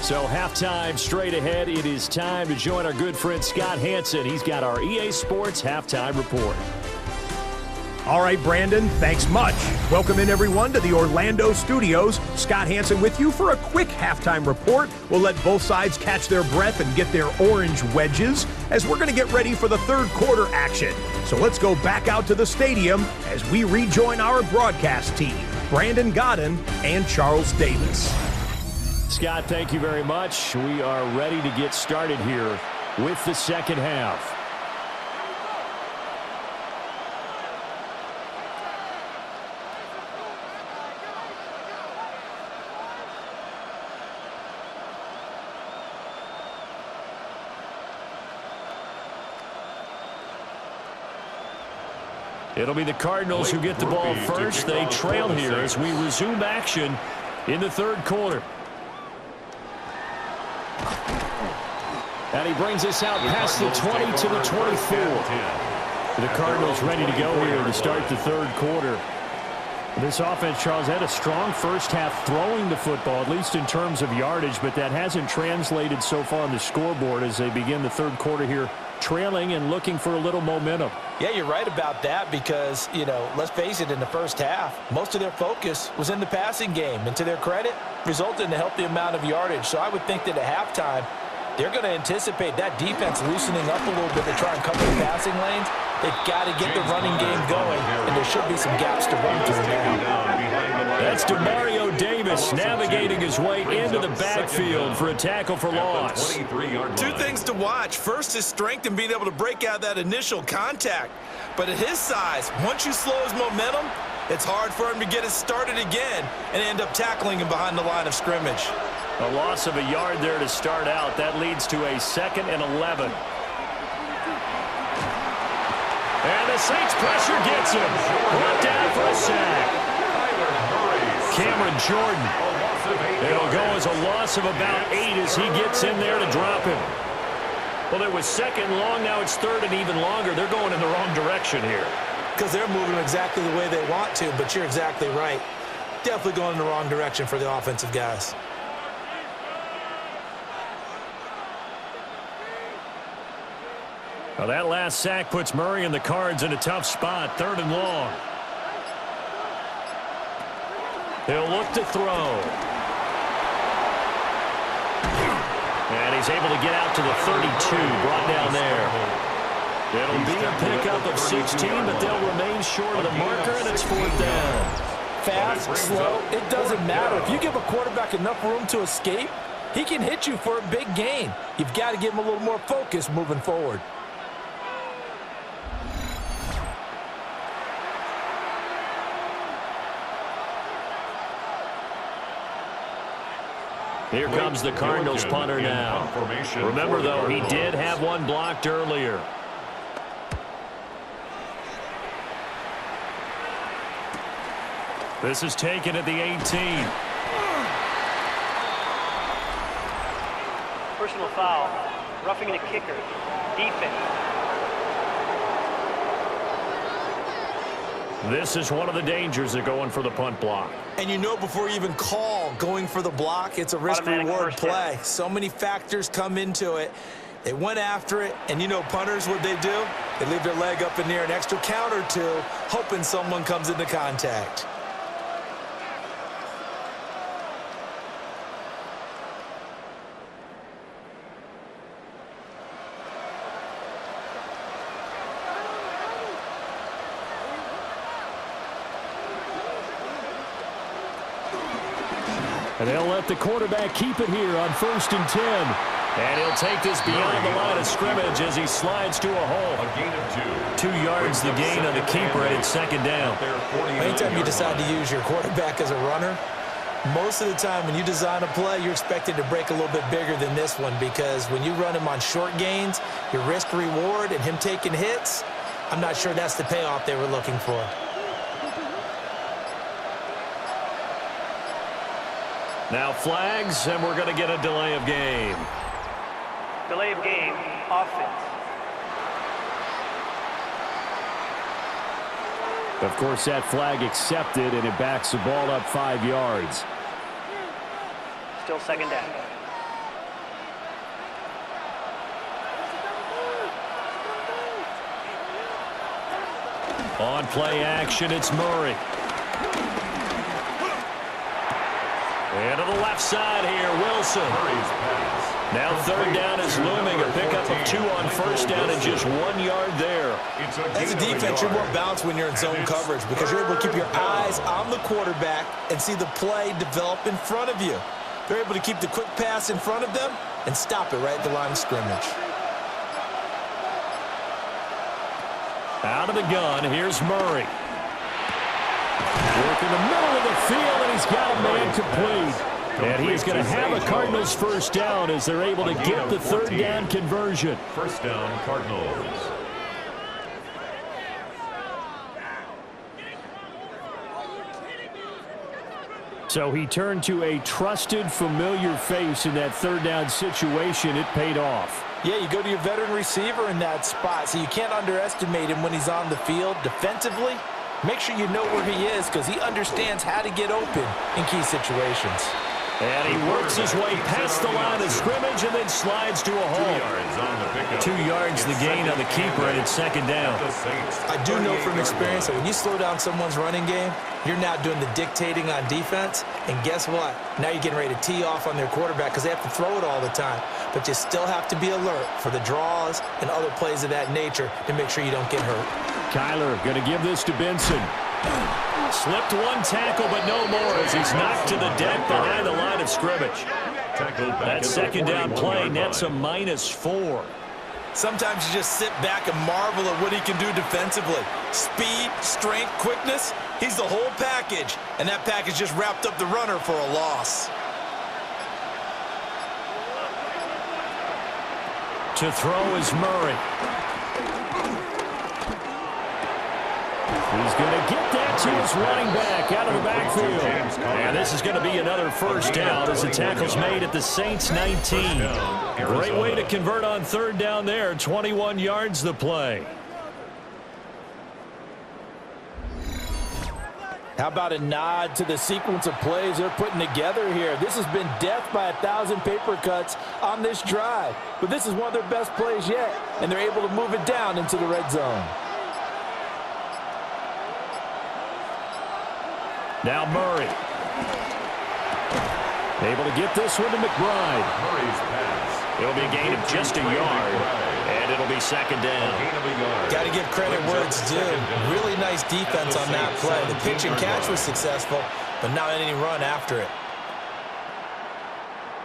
So halftime straight ahead. It is time to join our good friend Scott Hanson. He's got our EA Sports halftime report. All right, Brandon, thanks much. Welcome in, everyone, to the Orlando studios. Scott Hanson with you for a quick halftime report. We'll let both sides catch their breath and get their orange wedges as we're going to get ready for the 3rd quarter action. So let's go back out to the stadium as we rejoin our broadcast team, Brandon Godden and Charles Davis. Scott, thank you very much. We are ready to get started here with the 2nd half. It'll be the Cardinals who get the ball first. They trail here as we resume action in the 3rd quarter. And he brings us out past the 20 to the 24. The Cardinals ready to go here to start the 3rd quarter. This offense, Charles, had a strong first half throwing the football, at least in terms of yardage, but that hasn't translated so far on the scoreboard as they begin the 3rd quarter here, trailing and looking for a little momentum. Yeah, you're right about that because, let's face it, in the first half, most of their focus was in the passing game. And to their credit, resulted in a healthy amount of yardage. So I would think that at halftime, they're going to anticipate that defense loosening up a little bit to try and cover the passing lanes. They've got to get the running game going, and there should be some gaps to run through now. That's DeMario Davis navigating his way into the backfield for a tackle for loss. 2 things to watch. First, his strength and being able to break out that initial contact. But at his size, once you slow his momentum, it's hard for him to get it started again and end up tackling him behind the line of scrimmage. A loss of a yard there to start out. That leads to a 2nd and 11. And the Saints pressure gets him. Brought down for a sack. Cameron Jordan. It'll go as a loss of about 8 as he gets in there to drop him. Well, it was 2nd long. Now it's 3rd and even longer. They're going in the wrong direction here. because they're moving exactly the way they want to, but you're exactly right. Definitely going in the wrong direction for the offensive guys. Well, that last sack puts Murray and the Cards in a tough spot, 3rd and long. He'll look to throw. And he's able to get out to the 32, brought down there. It'll be a pickup of 16, but they'll remain short of the marker, and it's 4th down. Fast, slow, it doesn't matter. If you give a quarterback enough room to escape, he can hit you for a big gain. You've got to give him a little more focus moving forward. Here comes the Cardinals punter now. Remember, though, he did have one blocked earlier. This is taken at the 18. Personal foul. Roughing the kicker. Defense. This is one of the dangers of going for the punt block. And you know before you even call going for the block, it's a risk-reward play. So many factors come into it. They went after it, and you know punters, what they do? They leave their leg up in the air an extra count or two, hoping someone comes into contact. And they'll let the quarterback keep it here on 1st and 10. And he'll take this beyond the line of scrimmage as he slides to a hole. A gain of 2. 2 yards the gain on the keeper, and it's 2nd down. Anytime you decide to use your quarterback as a runner, most of the time when you design a play, you're expected to break a little bit bigger than this one, because when you run him on short gains, your risk-reward and him taking hits, I'm not sure that's the payoff they were looking for. Now flags, and we're going to get a delay of game. Delay of game. Offense. Of course, that flag accepted, and it backs the ball up 5 yards. Still 2nd down. On play action, it's Murray. And to the left side here, Wilson. Now 3rd down is looming. A pickup of 2 on 1st down and just 1 yard there. As a defense, you're more balanced when you're in zone coverage because you're able to keep your eyes on the quarterback and see the play develop in front of you. They're able to keep the quick pass in front of them and stop it right at the line of scrimmage. Out of the gun, here's Murray. Work in the middle of the field, and he's got a man complete. And he's going to have a Cardinals 1st down as they're able to get the 3rd down conversion. 1st down, Cardinals. So he turned to a trusted, familiar face in that 3rd down situation. It paid off. Yeah, you go to your veteran receiver in that spot, so you can't underestimate him when he's on the field defensively. Make sure you know where he is because he understands how to get open in key situations. And he works his way past the line of scrimmage and then slides to a hole. 2 yards the gain on the keeper, and it's 2nd down. I do know from experience that when you slow down someone's running game, you're now doing the dictating on defense. And guess what? Now you're getting ready to tee off on their quarterback because they have to throw it all the time. But you still have to be alert for the draws and other plays of that nature to make sure you don't get hurt. Kyler going to give this to Benson. Slipped one tackle, but no more as he's knocked to the deck behind the line of scrimmage. That 2nd down play nets a -4. Sometimes you just sit back and marvel at what he can do defensively. Speed, strength, quickness, he's the whole package. And that package just wrapped up the runner for a loss. To throw is Murray. He's going to get that to his running back out of the backfield. And this is going to be another 1st down as the tackle's made at the Saints 19. Great way to convert on 3rd down there. 21 yards the play. How about a nod to the sequence of plays they're putting together here? This has been death by 1,000 paper cuts on this drive. But this is one of their best plays yet, and they're able to move it down into the red zone. Now Murray. Able to get this one to McBride. Murray's pass. It'll be a gain of just a yard, and it'll be second down. Got to give credit where it's due. Really nice defense on that play. The pitch and catch was successful, but not any run after it.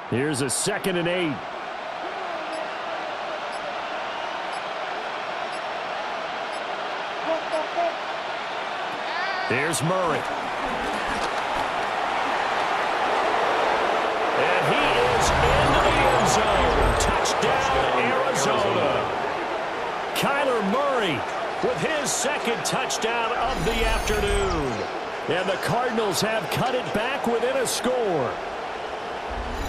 Here's a 2nd and 8. Here's Murray. And he is into the end zone. Touchdown, Arizona. Kyler Murray with his 2nd touchdown of the afternoon. And the Cardinals have cut it back within a score.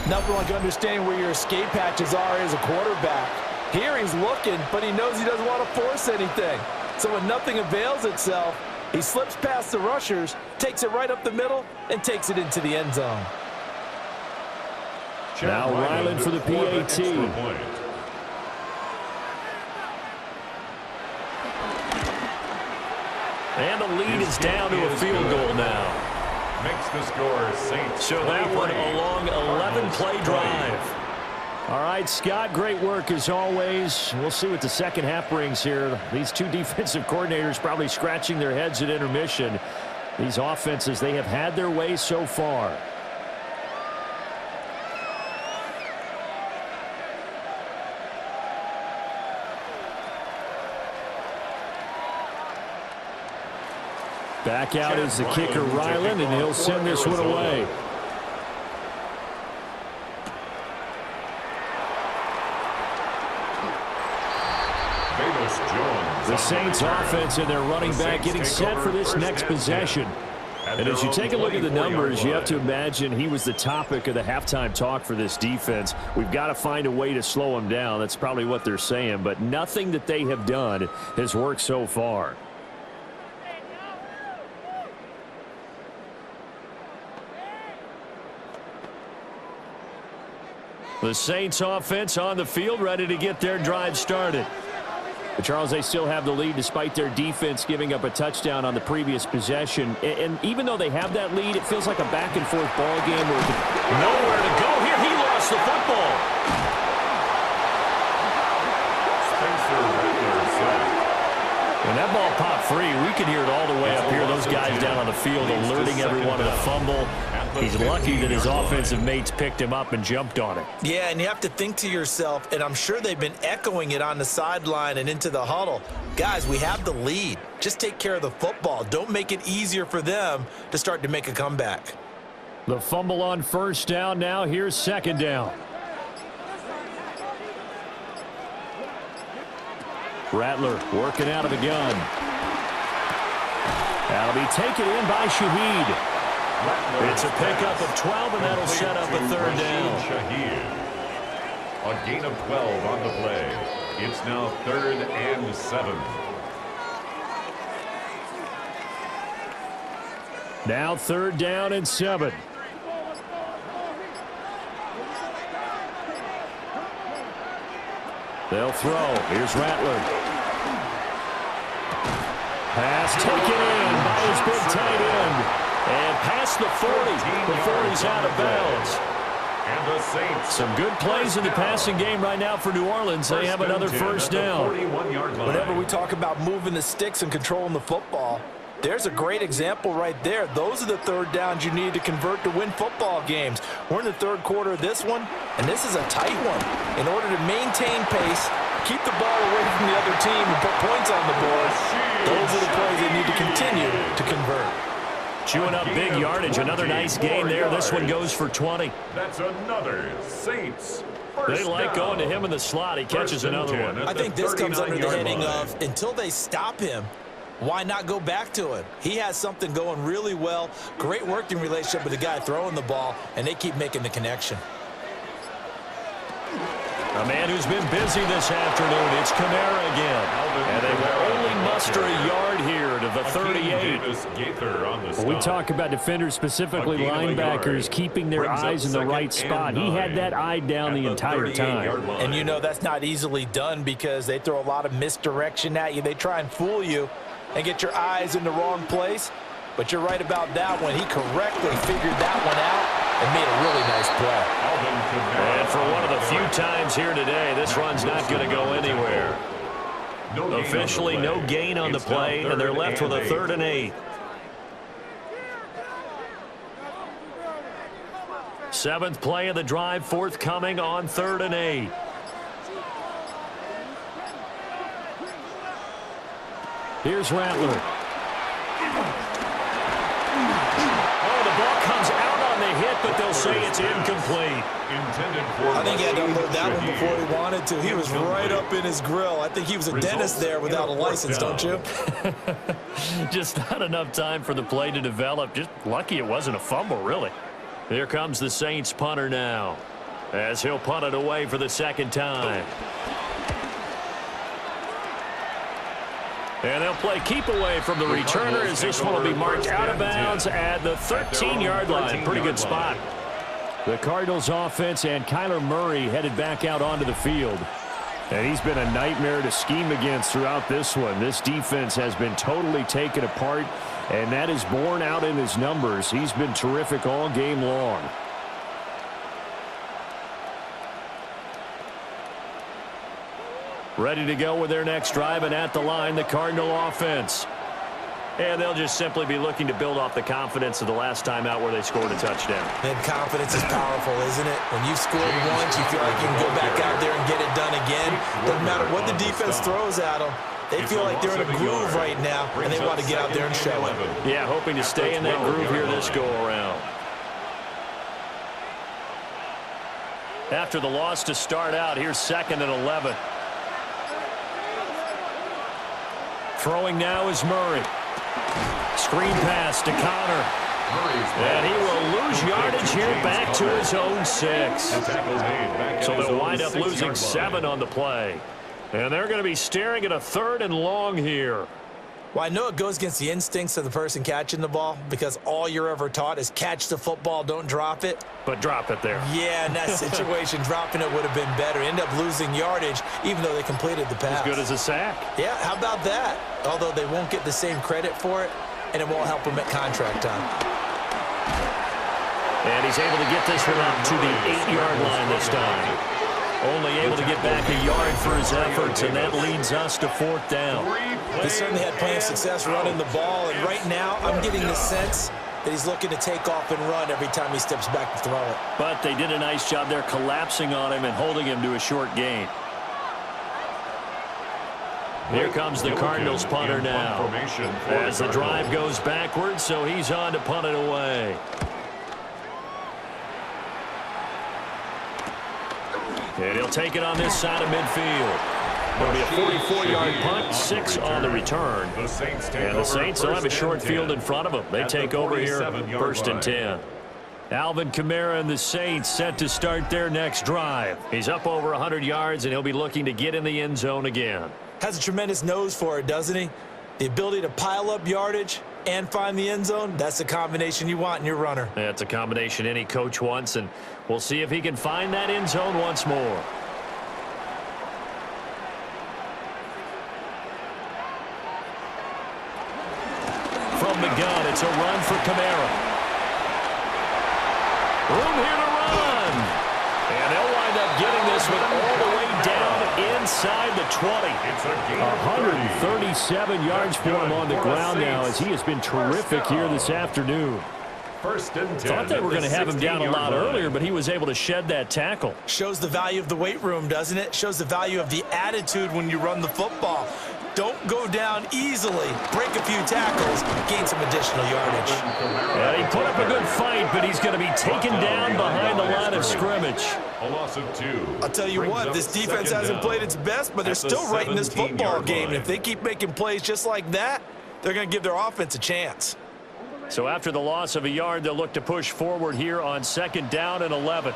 Nothing like understanding where your escape hatches are as a quarterback. Here he's looking, but he knows he doesn't want to force anything. So when nothing avails itself, he slips past the rushers, takes it right up the middle, and takes it into the end zone. Now Ryland for the PAT. And the lead is down to a field goal now. Makes the score Saints. So that one a long 11-play drive. All right, Scott, great work as always. We'll see what the second half brings here. These two defensive coordinators probably scratching their heads at intermission. These offenses, they have had their way so far. Back out is the kicker, Ryland, and he'll send this one away. The Saints offense and their running back getting set for this next possession. And as you take a look at the numbers, you have to imagine he was the topic of the halftime talk for this defense. We've got to find a way to slow him down. That's probably what they're saying. But nothing that they have done has worked so far. The Saints offense on the field, ready to get their drive started. But Charles, they still have the lead despite their defense giving up a touchdown on the previous possession. And even though they have that lead, it feels like a back-and-forth ball game where nowhere to go here. He lost the football. When that ball popped free, we could hear it all the way up here. Those guys down on the field alerting everyone of the fumble. He's lucky that his offensive mates picked him up and jumped on it. Yeah, and you have to think to yourself, and I'm sure they've been echoing it on the sideline and into the huddle. Guys, we have the lead. Just take care of the football. Don't make it easier for them to start to make a comeback. The fumble on first down now. Here's second down. Rattler working out of the gun. That'll be taken in by Shaheed. It's a pickup of 12, and that'll set up a third down. A gain of 12 on the play. It's now 3rd and 7. Now 3rd down and 7. They'll throw. Here's Rattler. Pass taken in by his big tight end. And past the 40 before he's out of bounds. And the Saints. Some good plays in the passing game right now for New Orleans. They have another first down. Whenever we talk about moving the sticks and controlling the football, there's a great example right there. Those are the third downs you need to convert to win football games. We're in the third quarter of this one, and this is a tight one. In order to maintain pace, keep the ball away from the other team and put points on the board, those are the plays they need to continue to convert. Chewing up big yardage. Another nice gain there. This one goes for 20. That's another Saints. They like going to him in the slot. He catches another one. I think this comes under the heading of, until they stop him, why not go back to it? He has something going really well. Great working relationship with the guy throwing the ball, and they keep making the connection. A man who's been busy this afternoon. It's Kamara again. And they will only muster a yard here to the 38. When we talk about defenders, specifically linebackers, keeping their eyes in the right spot. He had that eye down the entire time. And you know that's not easily done because they throw a lot of misdirection at you. They try and fool you and get your eyes in the wrong place. But you're right about that one. He correctly figured that one out and made a really nice play. And for one of the few times here today, this run's not going to go anywhere. Officially, no gain on the play, and they're left with a 3rd and 8. 7th play of the drive, forthcoming on 3rd and 8. Here's Rattler. Oh, the ball comes out on the hit, but they'll say it's incomplete. I think he had to unload that one before he wanted to. He was right up in his grill. I think he was a dentist there without a license, don't you? Just not enough time for the play to develop. Just lucky it wasn't a fumble, really. Here comes the Saints punter now, as he'll punt it away for the 2nd time. And they'll play keep away from the returner as this one will be marked out of bounds at the 13-yard line. Pretty good spot. The Cardinals offense and Kyler Murray headed back out onto the field. And he's been a nightmare to scheme against throughout this one. This defense has been totally taken apart, and that is borne out in his numbers. He's been terrific all game long. Ready to go with their next drive, and at the line, the Cardinal offense. And they'll just simply be looking to build off the confidence of the last time out where they scored a touchdown. And confidence is powerful, isn't it? When you've scored once, you feel like you can go back out there and get it done again. Doesn't matter what the defense throws at them. They feel like they're in a groove right now, and they want to get out there and show it. Yeah, hoping to stay in that groove here this go-around. After the loss to start out, here's 2nd and 11. Throwing now is Murray. Screen pass to Connor. And he will lose yardage here back to his own 6. So they'll wind up losing 7 on the play. And they're going to be staring at a 3rd and long here. Well, I know it goes against the instincts of the person catching the ball because all you're ever taught is catch the football, don't drop it. But drop it there. Yeah, in that situation, dropping it would have been better. End up losing yardage even though they completed the pass. As good as a sack. Yeah, how about that? Although they won't get the same credit for it, and it won't help them at contract time. And he's able to get this one up to the 8-yard line this time. Only able to get back a yard for his efforts, and that leads us to 4th down. He certainly had plenty of success running the ball, and right now I'm getting the sense that he's looking to take off and run every time he steps back to throw it. But they did a nice job there collapsing on him and holding him to a short gain. Here comes the Cardinals punter now. As the drive goes backwards, so he's on to punt it away. And he'll take it on this side of midfield. It'll be a 44-yard punt, 6 on the return. And the Saints will have a short field in front of them. They take over here, 1st and 10. Alvin Kamara and the Saints set to start their next drive. He's up over 100 yards, and he'll be looking to get in the end zone again. Has a tremendous nose for it, doesn't he? The ability to pile up yardage and find the end zone, that's the combination you want in your runner. That's a combination any coach wants, and we'll see if he can find that end zone once more. From the gun, it's a run for Kamara. Room here to run. And they'll wind up getting this one all the way down inside the 20. 137 yards for him on the ground now, as he has been terrific here this afternoon. 1st and 10. Thought they were going to have him down a lot earlier, but he was able to shed that tackle. Shows the value of the weight room, doesn't it? Shows the value of the attitude when you run the football. Don't go down easily. Break a few tackles. Gain some additional yardage. Yeah, he put up a good fight, but he's going to be taken down behind the line of scrimmage. A loss of 2. I'll tell you what, this defense hasn't played its best, but they're still right in this football game. And if they keep making plays just like that, they're going to give their offense a chance. So after the loss of a yard, they'll look to push forward here on 2nd down and 11.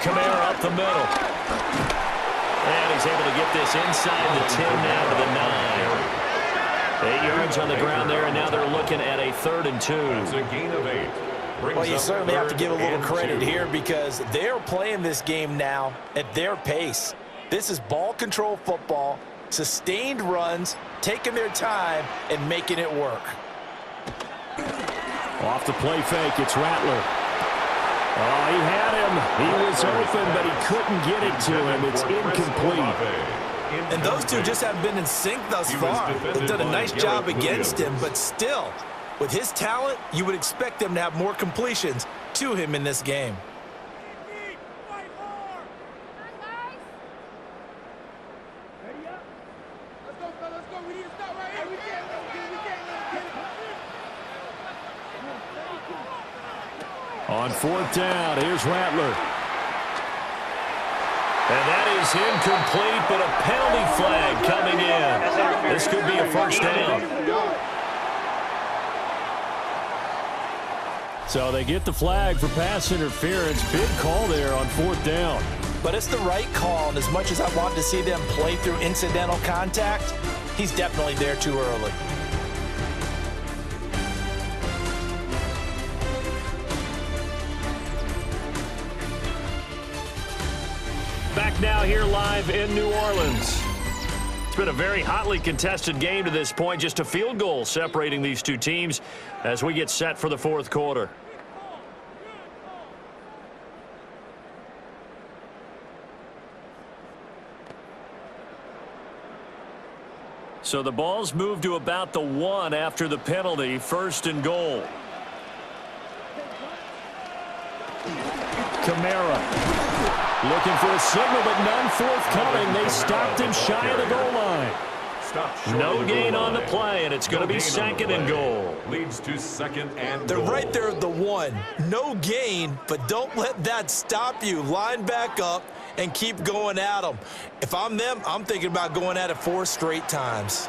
Kamara up the middle. And he's able to get this inside the 10 now to the 9. 8 yards on the ground there, and now they're looking at a 3rd and 2. That's a gain of 8. Well, you certainly have to give a little credit here because they're playing this game now at their pace. This is ball control football, sustained runs, taking their time, and making it work. Off the play fake, it's Rattler. Oh, he had him. He was open, but he couldn't get it to him. It's incomplete. And those two just haven't been in sync thus far. They've done a nice job against him, but still, with his talent, you would expect them to have more completions to him in this game. On 4th down, here's Rattler. And that is incomplete, but a penalty flag coming in. This could be a 1st down. So they get the flag for pass interference. Big call there on 4th down. But it's the right call, and as much as I want to see them play through incidental contact, he's definitely there too early. Back now here live in New Orleans. It's been a very hotly contested game to this point. Just a field goal separating these two teams as we get set for the 4th quarter. So the ball's moved to about the 1 after the penalty. 1st and goal. Kamara. Looking for a signal, but none forthcoming. They stopped him shy of the goal line. No gain on the play, and it's going to be 2nd and goal. Leads to 2nd and They're goal. right there at the 1. No gain, but don't let that stop you. Line back up and keep going at them. If I'm them, I'm thinking about going at it 4 straight times.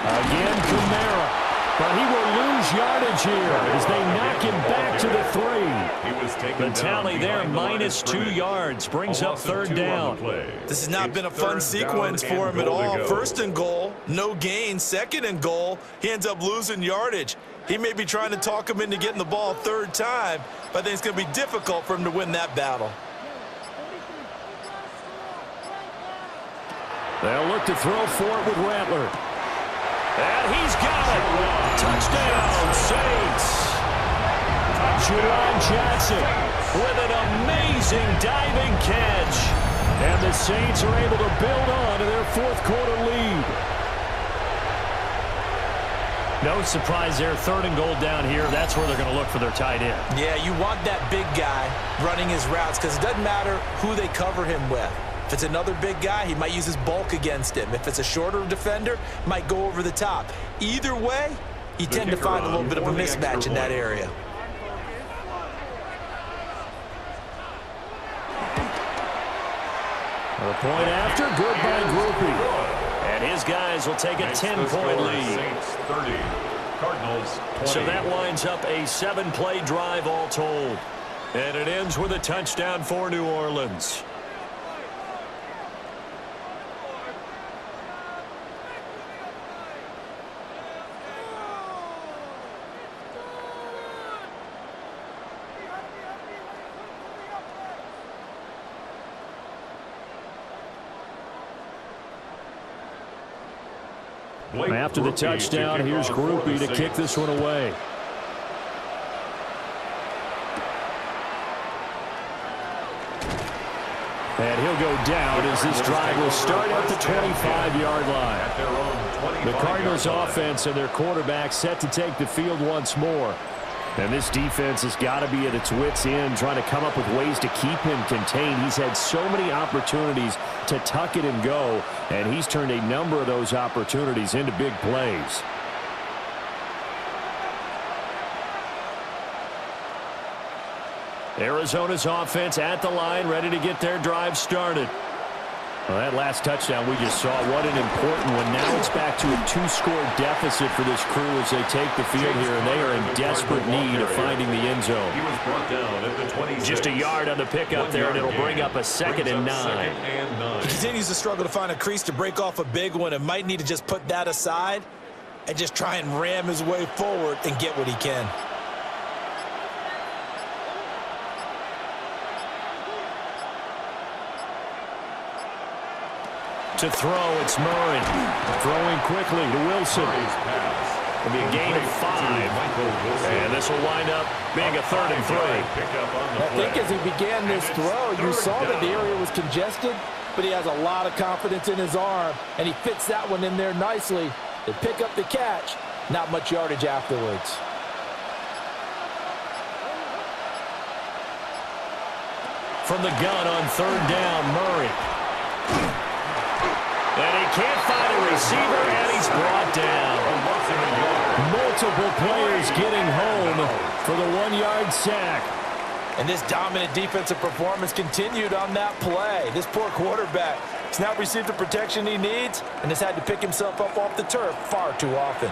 Again, Kamara. But he will lose yardage here as they knock him back to the 3. The tally there, minus 2 yards, brings up 3rd down. This has not been a fun sequence for him at all. 1st and goal, no gain. 2nd and goal, he ends up losing yardage. He may be trying to talk him into getting the ball 3rd time, but I think it's going to be difficult for him to win that battle. They'll look to throw for it with Rattler. And he's got it. Touchdown, Saints. Juwan Johnson with an amazing diving catch. And the Saints are able to build on to their 4th quarter lead. No surprise there. 3rd and goal down here. That's where they're going to look for their tight end. Yeah, you want that big guy running his routes because it doesn't matter who they cover him with. If it's another big guy, he might use his bulk against him. If it's a shorter defender, might go over the top. Either way, you tend to find a little bit of a mismatch in that area. A point after, good by Groupie. And his guys will take a 10-point lead. Saints 30, Cardinals 20. So that winds up a 7-play drive all told. And it ends with a touchdown for New Orleans. After the touchdown, here's Groupie to kick this one away. And he'll go down as this drive will start at the 25-yard line. The Cardinals offense and their quarterback set to take the field once more. And this defense has got to be at its wits' end, trying to come up with ways to keep him contained. He's had so many opportunities to tuck it and go, and he's turned a number of those opportunities into big plays. Arizona's offense at the line, ready to get their drive started. Well, that last touchdown we just saw, what an important one. Now it's back to a 2-score deficit for this crew as they take the field here, and they are in desperate need of finding the end zone. He was brought down at the 26. Just a yard on the pickup there, and it'll bring up a second and 9. He continues to struggle to find a crease to break off a big one and might need to just put that aside and just try and ram his way forward and get what he can. To throw, it's Murray. Throwing quickly to Wilson. It'll be a gain of 5. And this will wind up being a 3rd and 3. I think as he began this throw, you saw that the area was congested, but he has a lot of confidence in his arm, and he fits that one in there nicely. They pick up the catch. Not much yardage afterwards. From the gun on 3rd down, Murray. And he can't find a receiver, and he's brought down. Multiple players getting home for the 1-yard sack. And this dominant defensive performance continued on that play. This poor quarterback has not received the protection he needs and has had to pick himself up off the turf far too often.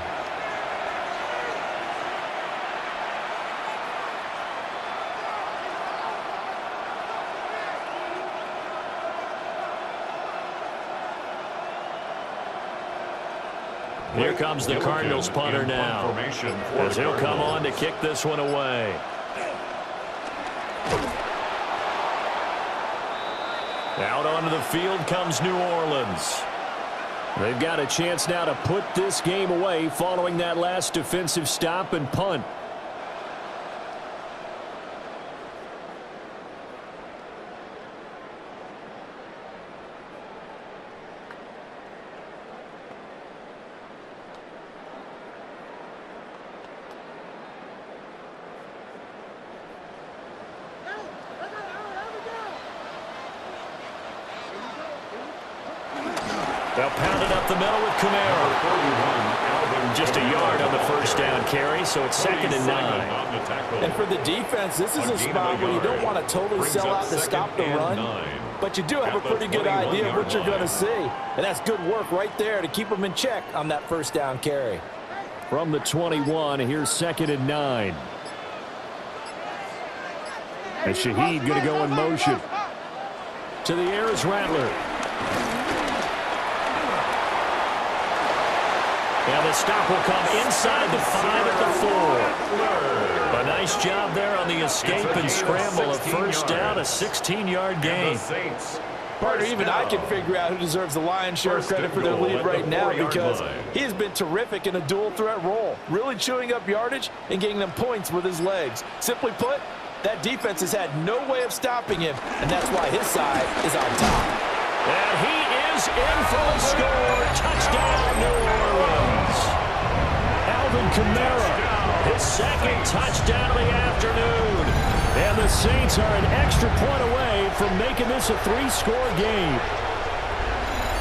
Here comes the Cardinals punter now, as he'll come on to kick this one away. Out onto the field comes New Orleans. They've got a chance now to put this game away following that last defensive stop and punt. They'll pound it up the middle with Kamara. Just a yard on the first down carry, so it's 2nd and 9. And for the defense, this is a spot where you don't want to totally sell out to stop the run, but you do have a pretty good idea of what you're going to see. And that's good work right there to keep them in check on that first down carry. From the 21, here's 2nd and 9. And Shaheed going to go in motion. To the air is Rattler. And the stop will come inside the 5 at the 4. A nice job there on the escape and scramble. A first down, a 16-yard gain. Partner, even I can figure out who deserves the lion's share of credit for their lead right now, because he has been terrific in a dual threat role, really chewing up yardage and getting them points with his legs. Simply put, that defense has had no way of stopping him, and that's why his side is on top. And he is in for the score. Touchdown, New Orleans. Alvin Kamara, his 2nd touchdown of the afternoon. And the Saints are an extra point away from making this a 3-score game.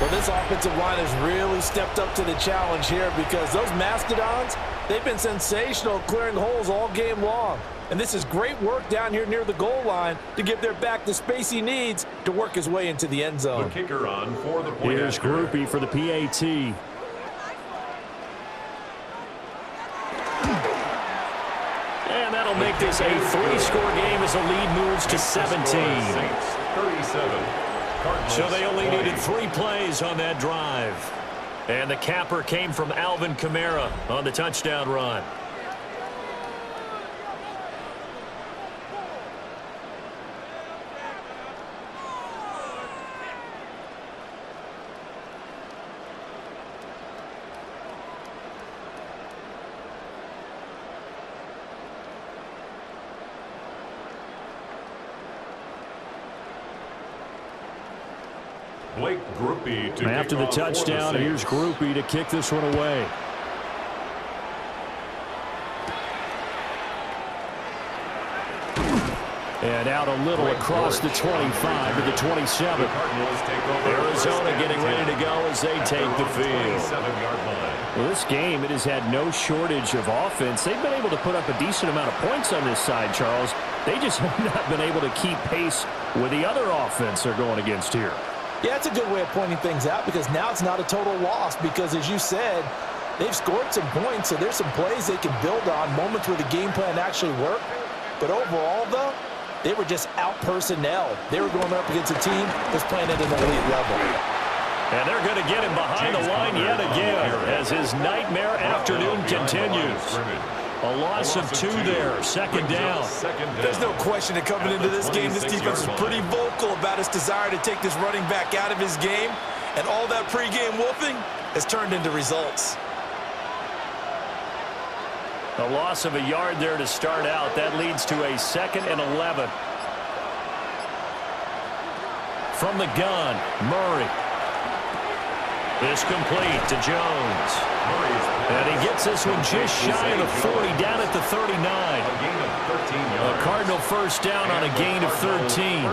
Well, this offensive line has really stepped up to the challenge here, because those Mastodons, they've been sensational clearing holes all game long. And this is great work down here near the goal line to give their back the space he needs to work his way into the end zone. The kicker on for the point. Here's Groupie for the PAT. And that'll make this a 3-score game as the lead moves to 17. 37. So they only needed 3 plays on that drive. And the capper came from Alvin Kamara on the touchdown run. After the touchdown, here's Groupie to kick this one away. And out a little across the 25 to the 27. Arizona getting ready to go as they take the field. Well, this game, it has had no shortage of offense. They've been able to put up a decent amount of points on this side, Charles. They just have not been able to keep pace with the other offense they're going against here. Yeah, it's a good way of pointing things out because now it's not a total loss because, as you said, they've scored some points, so there's some plays they can build on, moments where the game plan actually worked. But overall, though, they were just out-personnel. They were going up against a team that's playing at an elite level. And they're going to get him behind the line yet again as his nightmare afternoon continues. A loss of 2 there, second down. There's no question that coming into this game, this defense is pretty vocal about its desire to take this running back out of his game, and all that pregame whooping has turned into results. A loss of a yard there to start out. That leads to a 2nd and 11. From the gun, Murray. It's complete to Jones. And he gets this one just shy of the 40, down at the 39. A Cardinal first down on a gain of 13.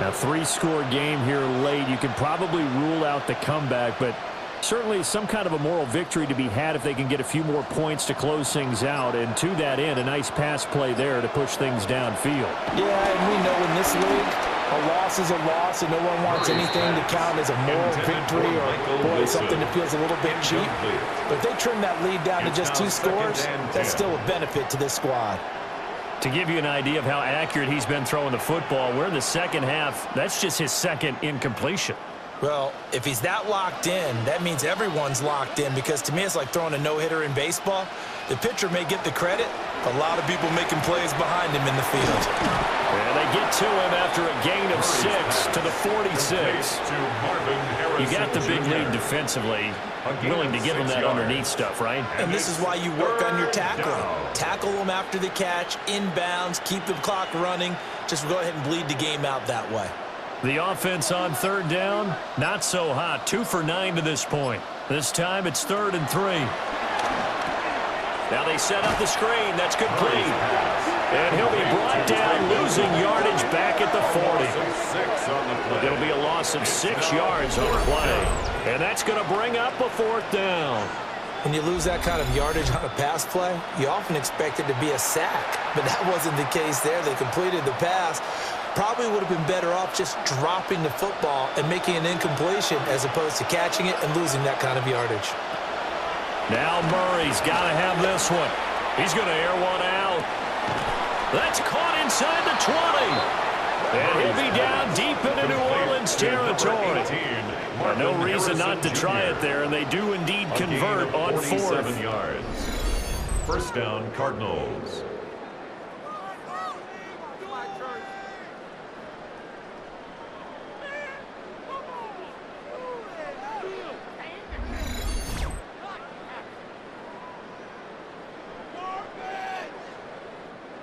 A 3-score game here late. You can probably rule out the comeback, but certainly some kind of a moral victory to be had if they can get a few more points to close things out. And to that end, a nice pass play there to push things downfield. Yeah, and we know in this league, a loss is a loss, and no one wants anything to count as a moral victory or, boy, something that feels a little bit cheap. But if they trim that lead down to just 2 scores, that's still a benefit to this squad. To give you an idea of how accurate he's been throwing the football, we're in the second half. That's just his 2nd incompletion. Well, if he's that locked in, that means everyone's locked in because to me it's like throwing a no-hitter in baseball. The pitcher may get the credit, a lot of people making plays behind him in the field. And they get to him after a gain of 6 to the 46. You got the big lead defensively, willing to give him that underneath stuff, right? And this is why you work on your tackling. Tackle them after the catch, inbounds, keep the clock running. Just go ahead and bleed the game out that way. The offense on 3rd down, not so hot. 2 for 9 to this point. This time it's 3rd and 3. Now they set up the screen. That's complete. And he'll be brought down, losing yardage back at the 40. It'll be a loss of 6 yards on the play. And that's going to bring up a 4th down. When you lose that kind of yardage on a pass play, you often expect it to be a sack. But that wasn't the case there. They completed the pass. Probably would have been better off just dropping the football and making an incompletion as opposed to catching it and losing that kind of yardage. Now Murray's got to have this one. He's going to air one out. That's caught inside the 20. And he'll be down deep into New Orleans territory. No reason not to try it there, and they do indeed convert on 4th. yards. First down, Cardinals.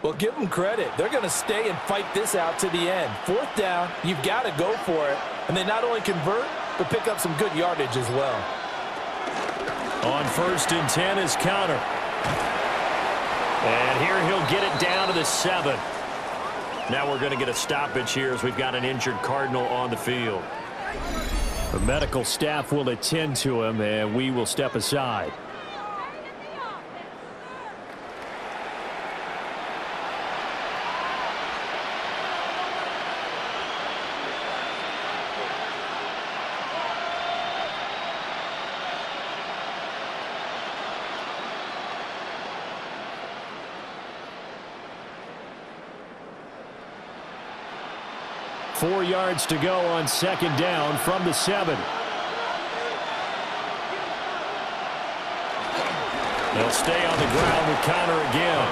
Well, give them credit. They're going to stay and fight this out to the end. 4th down, you've got to go for it. And they not only convert, but pick up some good yardage as well. On 1st and 10 is counter. And here he'll get it down to the 7. Now we're going to get a stoppage here as we've got an injured Cardinal on the field. The medical staff will attend to him, and we will step aside. Four yards to go on 2nd down from the 7. They'll stay on the ground with counter again.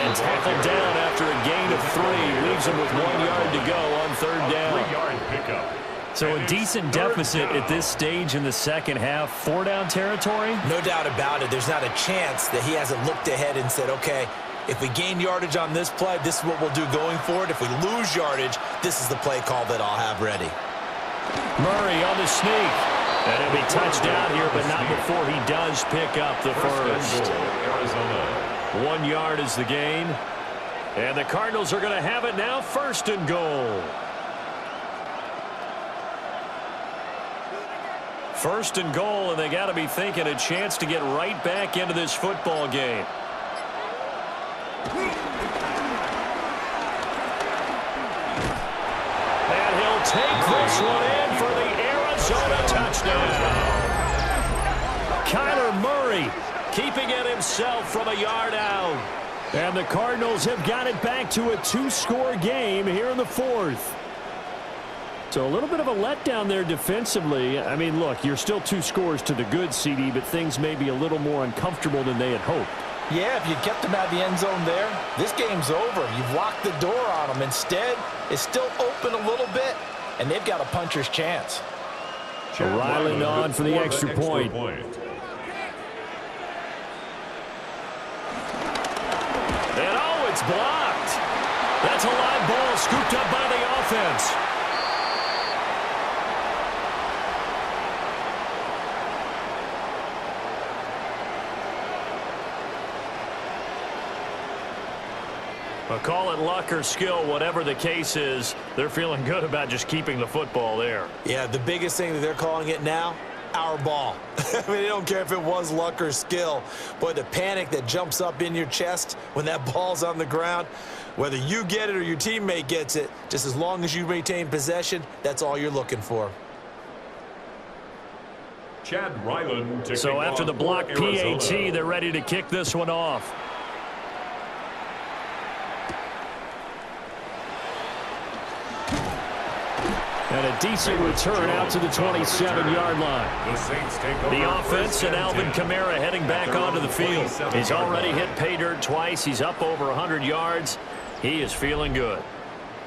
And tackled down after a gain of 3. Leaves them with 1 yard to go on 3rd down. 3-yard pickup. So a decent deficit at this stage in the second half. 4-down territory? No doubt about it. There's not a chance that he hasn't looked ahead and said, okay, if we gain yardage on this play, this is what we'll do going forward. If we lose yardage, this is the play call that I'll have ready. Murray on the sneak. And he'll be touchdown here, but not before he does pick up the first. 1 yard is the gain. And the Cardinals are going to have it now, 1st and goal. 1st and goal, and they got to be thinking a chance to get right back into this football game. And he'll take this one in for the carry, keeping it himself from a yard out. And the Cardinals have got it back to a 2-score game here in the fourth. So a little bit of a letdown there defensively. I mean, look, you're still 2 scores to the good, CD, but things may be a little more uncomfortable than they had hoped. Yeah, if you kept them out of the end zone there, this game's over. You've locked the door on them. Instead, it's still open a little bit, and they've got a puncher's chance. Ryland on for the extra point. And oh, it's blocked. That's a live ball scooped up by the offense. But call it luck or skill, whatever the case is, they're feeling good about just keeping the football there. Yeah, the biggest thing that they're calling it now, our ball. I mean, they don't care if it was luck or skill. Boy, the panic that jumps up in your chest when that ball's on the ground, whether you get it or your teammate gets it, just as long as you maintain possession, that's all you're looking for. Chad Ryland. So after the block PAT, they're ready to kick this one off. And a decent return out to the 27-yard line. The offense and Alvin Kamara heading back onto the field. He's already hit pay dirt twice. He's up over 100 yards. He is feeling good.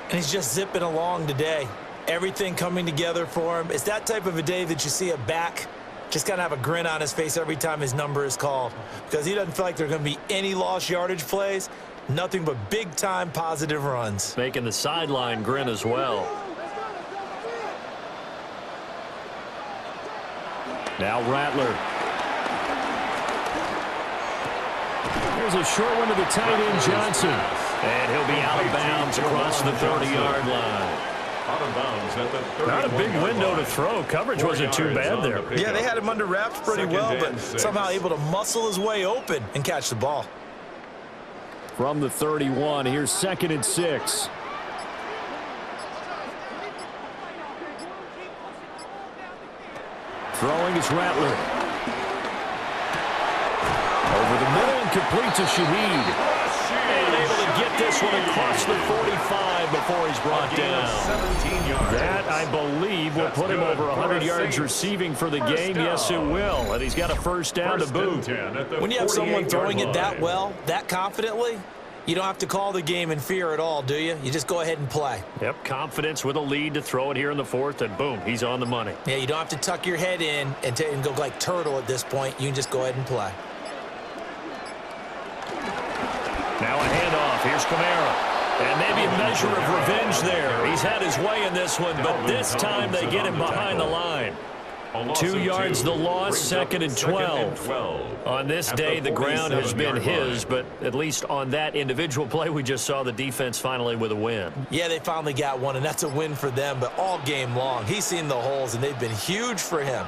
And he's just zipping along today. Everything coming together for him. It's that type of a day that you see a back just kind of have a grin on his face every time his number is called, because he doesn't feel like there are going to be any lost yardage plays, nothing but big-time positive runs. Making the sideline grin as well. Now Rattler. Here's a short one to the tight end, Johnson. And he'll be out of bounds across the 30-yard line. Out of bounds at the 30. Not a big window to throw. Coverage wasn't too bad there. Yeah, they had him under wraps pretty well, but somehow able to muscle his way open and catch the ball. From the 31, here's 2nd and 6. Throwing is Rattler. Over the middle and complete to Shaheed. And able to get this one across the 45 before he's brought down. That, I believe, will put him over 100 yards receiving for the game. Yes, it will. And he's got a first down to boot. When you have someone throwing it that well, that confidently, you don't have to call the game in fear at all, do you? You just go ahead and play. Yep, confidence with a lead to throw it here in the 4th, and boom, he's on the money. Yeah, you don't have to tuck your head in and go like turtle at this point. You can just go ahead and play. Now a handoff. Here's Kamara. And maybe a measure of revenge there. He's had his way in this one, but this time they get him behind the line. 2 yards the loss, 2nd and 12. On this day, the ground has been his, but at least on that individual play, we just saw the defense finally with a win. Yeah, they finally got one, and that's a win for them, but all game long, he's seen the holes, and they've been huge for him.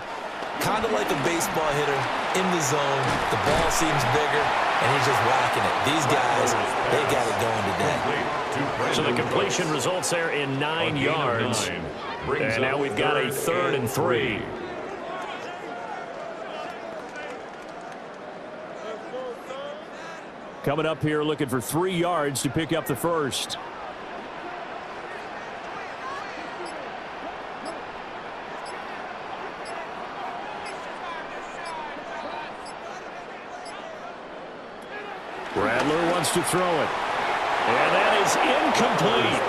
Kind of like a baseball hitter in the zone. The ball seems bigger, and he's just whacking it. These guys, they got it going today. So the completion results there in 9 yards. And now we've got a 3rd and 3. Coming up here looking for 3 yards to pick up the first. Rattler wants to throw it. And that is incomplete.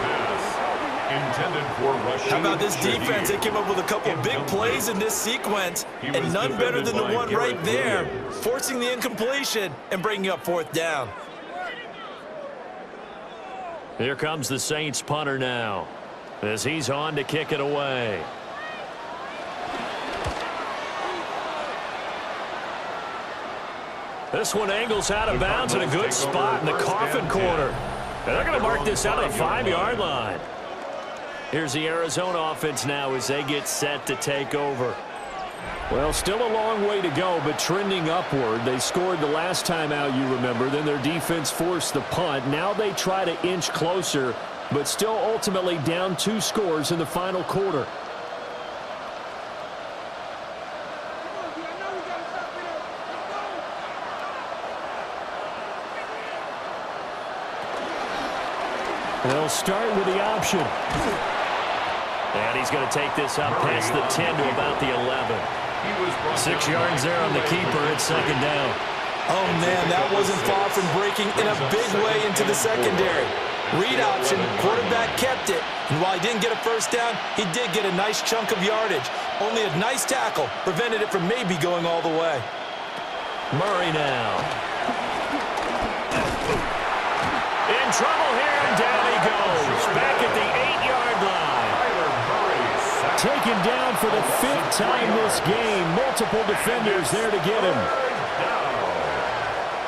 Intended for Rashid. How about this defense? They came up with a couple big plays in this sequence, and none better than the one right there, forcing the incompletion and bringing up 4th down. Here comes the Saints punter now, as he's on to kick it away. This one angles out of bounds in a good spot in the coffin corner. And they're going to mark this out at the 5-yard line. Here's the Arizona offense now as they get set to take over. Well, still a long way to go, but trending upward. They scored the last time out, you remember. Then their defense forced the punt. Now they try to inch closer, but still ultimately down 2 scores in the final quarter. They'll start with the option. And he's going to take this up past the 10 to about the 11. 6 yards there on the keeper. It's second down. Oh, man, that wasn't far from breaking in a big way into the secondary. Read option, quarterback kept it. And while he didn't get a first down, he did get a nice chunk of yardage. Only a nice tackle prevented it from maybe going all the way. Murray now. In trouble here, and down he goes. Back at the 8-yard line. Taken down for the 5th time this game. Multiple defenders there to get him.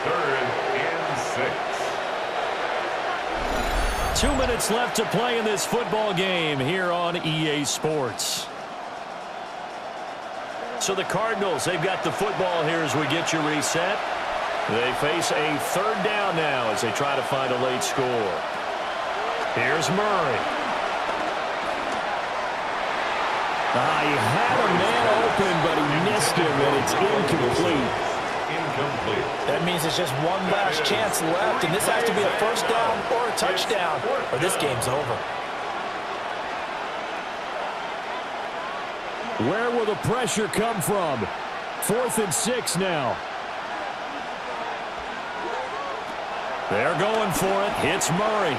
Third and 6. 2 minutes left to play in this football game here on EA Sports. So the Cardinals, they've got the football here as we get you reset. They face a third down now as they try to find a late score. Here's Murray. He had a man open, but he missed him, and it's incomplete. That means it's just one last chance left, and this has to be a first down or a touchdown, or this game's over. Where will the pressure come from? 4th and 6 now. They're going for it. Hits Murray.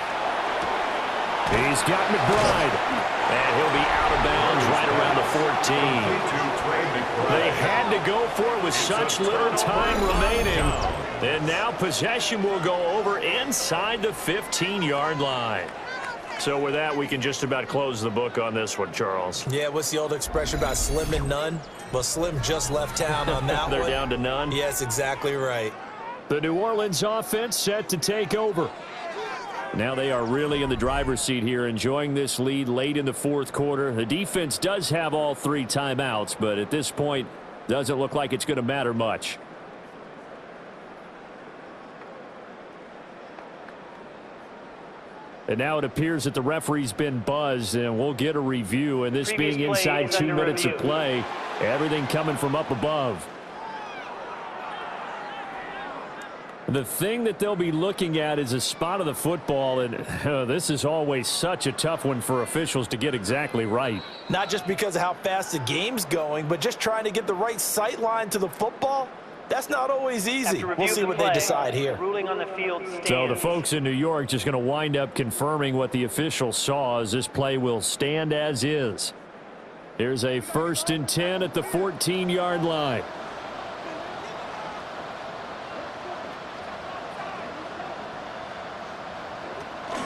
He's got McBride. And he'll be out of bounds right around the 14. They had to go for it with such little time remaining. And now possession will go over inside the 15-yard line. So with that, we can just about close the book on this one, Charles. Yeah, what's the old expression about slim and none? Well, Slim just left town on that They're one. down to none? Yes, exactly right. The New Orleans offense set to take over. Now they are really in the driver's seat here, enjoying this lead late in the 4th quarter. The defense does have all 3 timeouts, but at this point, doesn't look like it's going to matter much. And now it appears that the referee's been buzzed, and we'll get a review. And this being inside 2 minutes of play, everything coming from up above. The thing that they'll be looking at is a spot of the football, and this is always such a tough one for officials to get exactly right. Not just because of how fast the game's going, but just trying to get the right sight line to the football. That's not always easy. We'll see what they decide here. Ruling on the field stands. So the folks in New York just going to wind up confirming what the official saw, as this play will stand as is. Here's a 1st and 10 at the 14-yard line.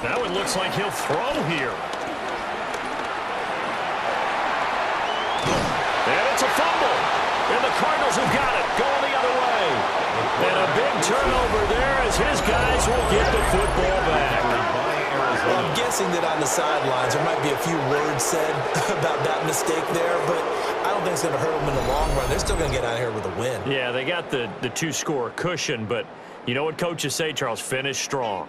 Now it looks like he'll throw here. And it's a fumble. And the Cardinals have got it. Going the other way. And a big turnover there as his guys will get the football back. Well, I'm guessing that on the sidelines there might be a few words said about that mistake there, but I don't think it's going to hurt them in the long run. They're still going to get out of here with a win. Yeah, they got the 2-score cushion, but you know what coaches say, Charles? Finish strong.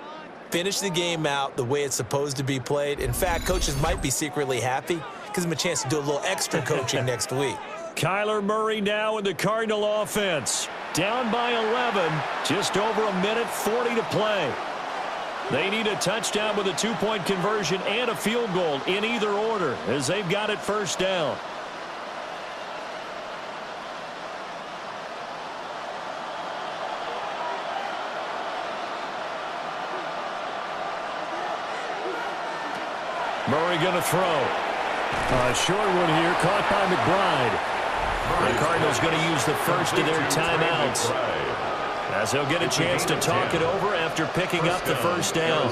Finish the game out the way it's supposed to be played. In fact, coaches might be secretly happy. Gives them a chance to do a little extra coaching next week. Kyler Murray now in the Cardinal offense. Down by 11, just over a minute 40 to play. They need a touchdown with a 2-point conversion and a field goal in either order, as they've got it first down. Murray going to throw. A short one here, caught by McBride. The Cardinals going to use the first of their timeouts, as they'll get a chance to talk it over after picking up the first down.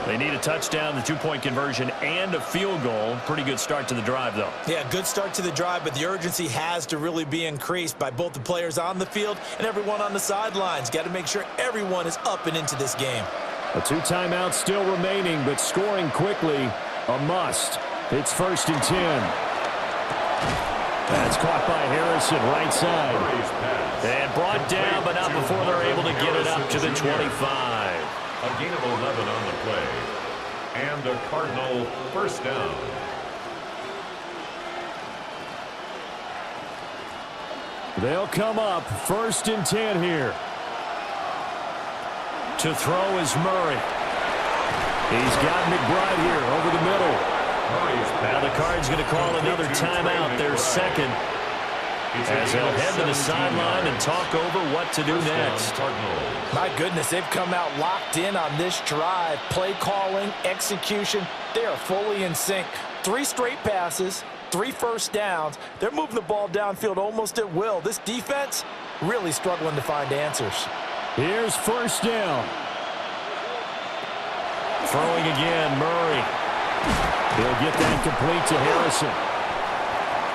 They need a touchdown, the 2-point conversion, and a field goal. Pretty good start to the drive, though. Yeah, good start to the drive, but the urgency has to really be increased by both the players on the field and everyone on the sidelines. Got to make sure everyone is up and into this game. The 2 timeouts still remaining, but scoring quickly a must. It's 1st and 10. That's caught by Harrison, right side. And brought down, but not before they're able to get it up to the 25. A gain of 11 on the play. And a Cardinal first down. They'll come up 1st and 10 here. To throw is Murray. He's got McBride here over the middle. Now the Cards going to call another timeout, their second, as they'll head to the sideline and talk over what to do next. My goodness, they've come out locked in on this drive. Play calling, execution, they are fully in sync. 3 straight passes, 3 first downs. They're moving the ball downfield almost at will. This defense really struggling to find answers. Here's first down. Throwing again, Murray. He'll get that complete to Harrison.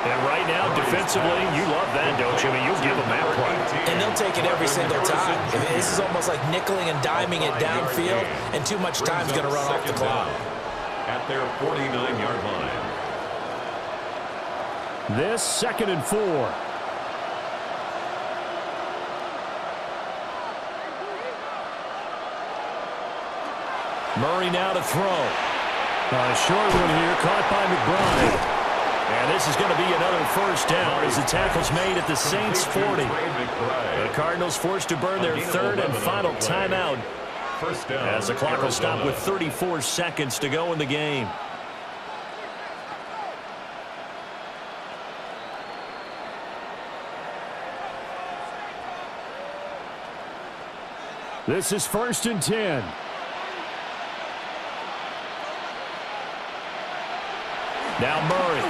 And right now, defensively, you love that, don't you? I mean, you'll give them that play. And they'll take it every single time. This is almost like nickeling and diming it downfield, and too much time's going to run off the clock. At their 49-yard line. This 2nd and 4. Murray now to throw. A short one here, caught by McBride. And this is going to be another first down as the tackle's made at the Saints' 40. The Cardinals forced to burn their 3rd and final timeout as the clock will stop with 34 seconds to go in the game. This is 1st and 10. Now Murray.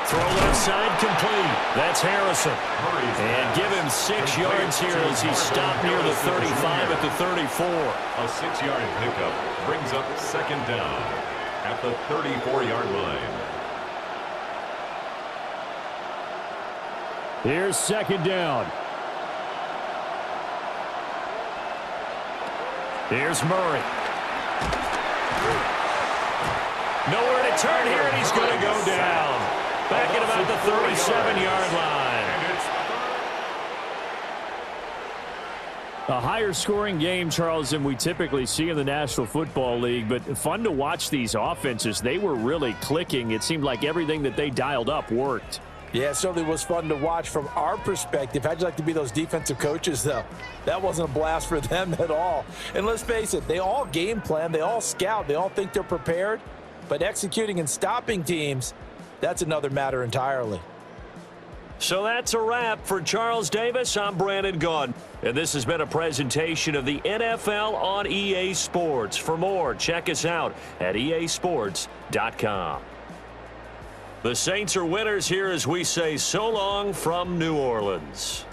Throw left side complete. That's Harrison. And give him 6 yards here as he stopped near the 35 at the 34. A 6-yard pickup brings up 2nd down at the 34-yard line. Here's 2nd down. Here's Murray. Nowhere to turn here, and he's going to go down. Back at about the 37-yard line. A higher-scoring game, Charles, than we typically see in the National Football League, but fun to watch these offenses. They were really clicking. It seemed like everything that they dialed up worked. Yeah, it certainly was fun to watch from our perspective. How'd you like to be those defensive coaches, though? That wasn't a blast for them at all. And let's face it, they all game plan, they all scout, they all think they're prepared, but executing and stopping teams, that's another matter entirely. So that's a wrap for Charles Davis. I'm Brandon Gaudin, and this has been a presentation of the NFL on EA Sports. For more, check us out at easports.com. The Saints are winners here as we say so long from New Orleans.